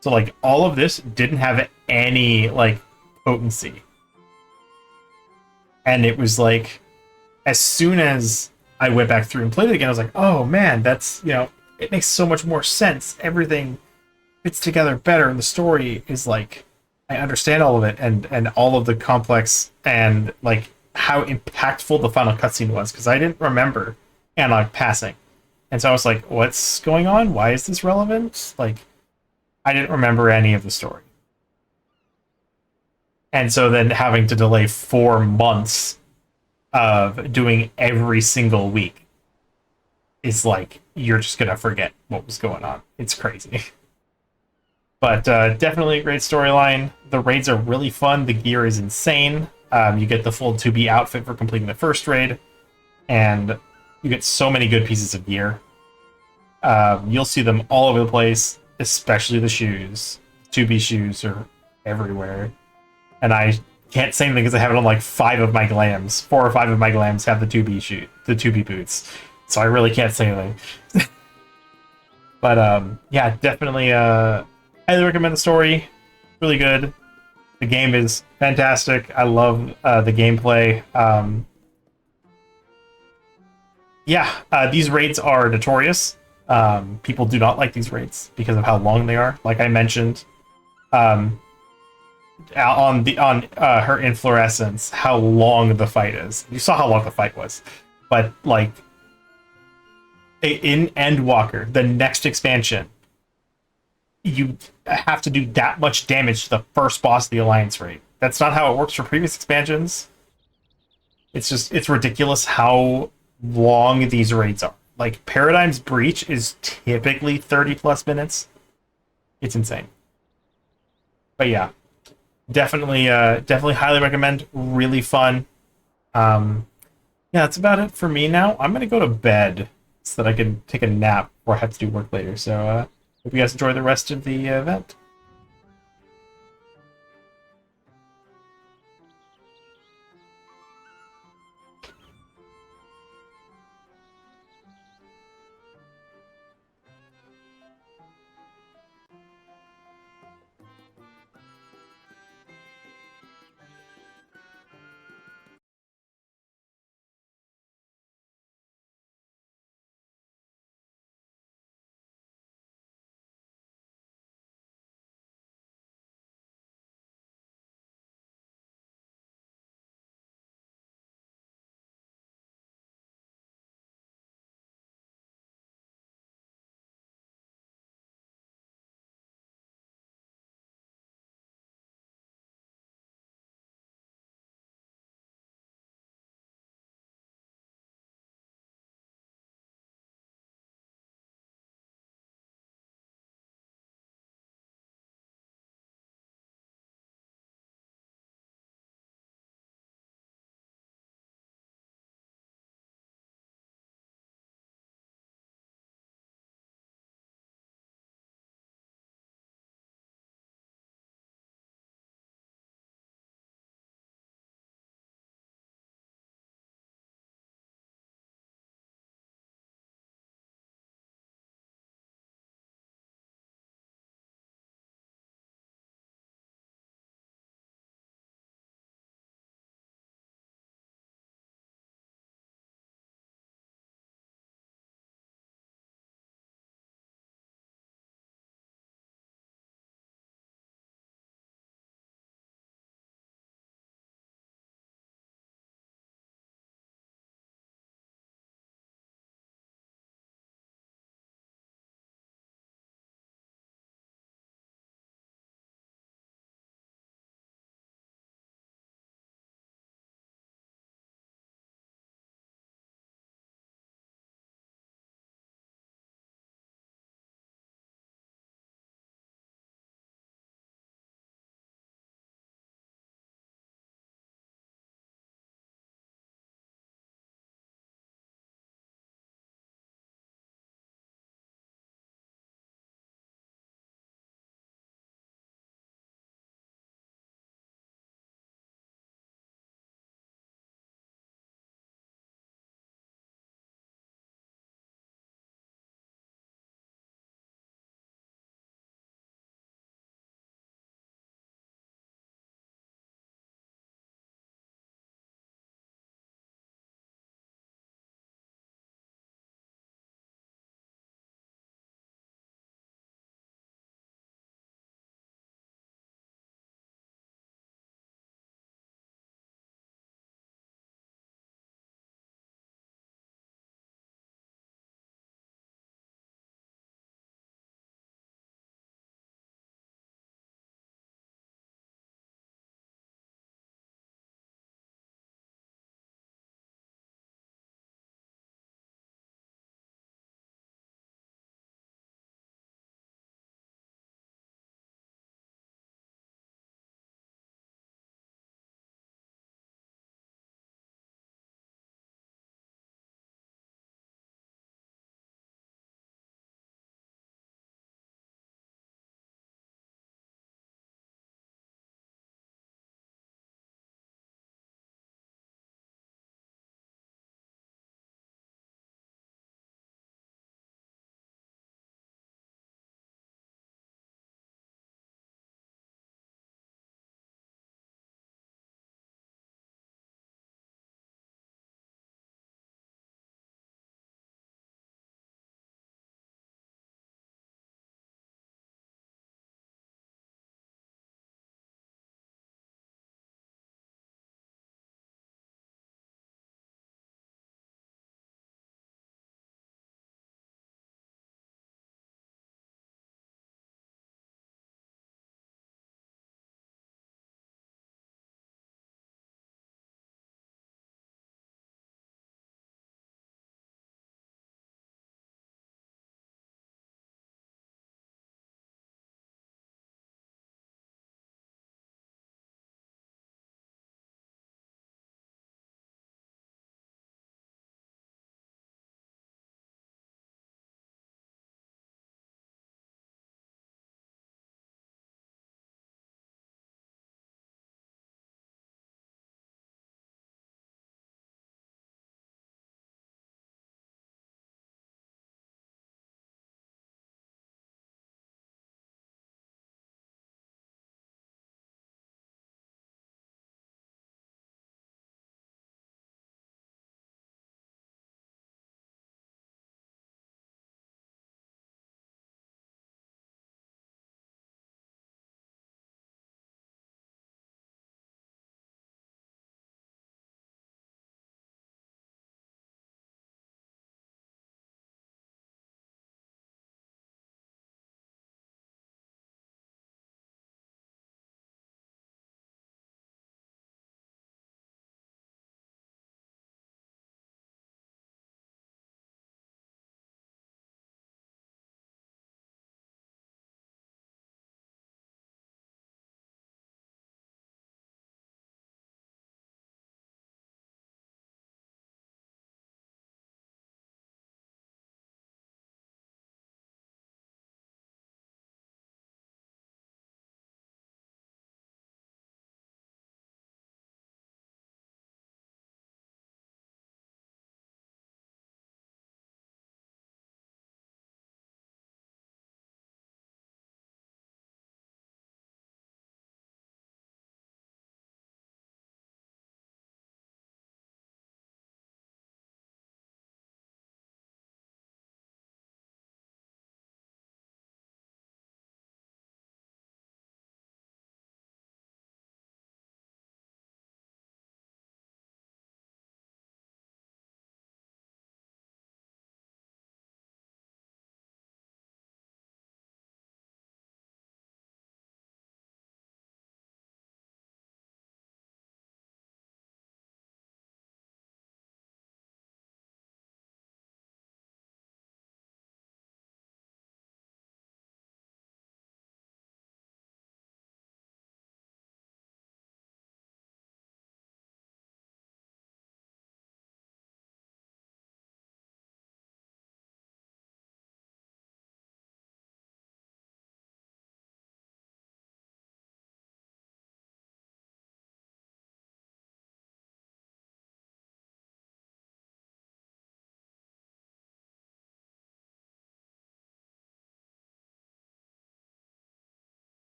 So like all of this didn't have any like potency. And it was like, as soon as I went back through and played it again, I was like, oh man, that's, you know, it makes so much more sense. Everything fits together better, and the story is like, I understand all of it, and all of the complex and like how impactful the final cutscene was, because I didn't remember Anog passing. And so I was like, what's going on? Why is this relevant? Like, I didn't remember any of the story. And so then having to delay 4 months of doing every single week is like, you're just going to forget what was going on. It's crazy. But definitely a great storyline. The raids are really fun. The gear is insane. You get the full 2B outfit for completing the first raid. And you get so many good pieces of gear. You'll see them all over the place, especially the shoes. 2B shoes are everywhere. And I can't say anything because I have it on like 5 of my glams. 4 or 5 of my glams have the 2B shoe, the 2B boots. So I really can't say anything. But yeah, definitely highly recommend the story. Really good. The game is fantastic. I love the gameplay. Yeah, these raids are notorious. People do not like these raids because of how long they are. Like I mentioned, on her inflorescence, how long the fight is. You saw how long the fight was, but like in Endwalker, the next expansion, you have to do that much damage to the first boss of the Alliance raid. That's not how it works for previous expansions. It's ridiculous how long these raids are. Like, Paradigm's Breach is typically 30 plus minutes. It's insane. But yeah, definitely highly recommend. Really fun. Yeah, that's about it for me now. I'm gonna go to bed so that I can take a nap before I have to do work later. So hope you guys enjoy the rest of the event.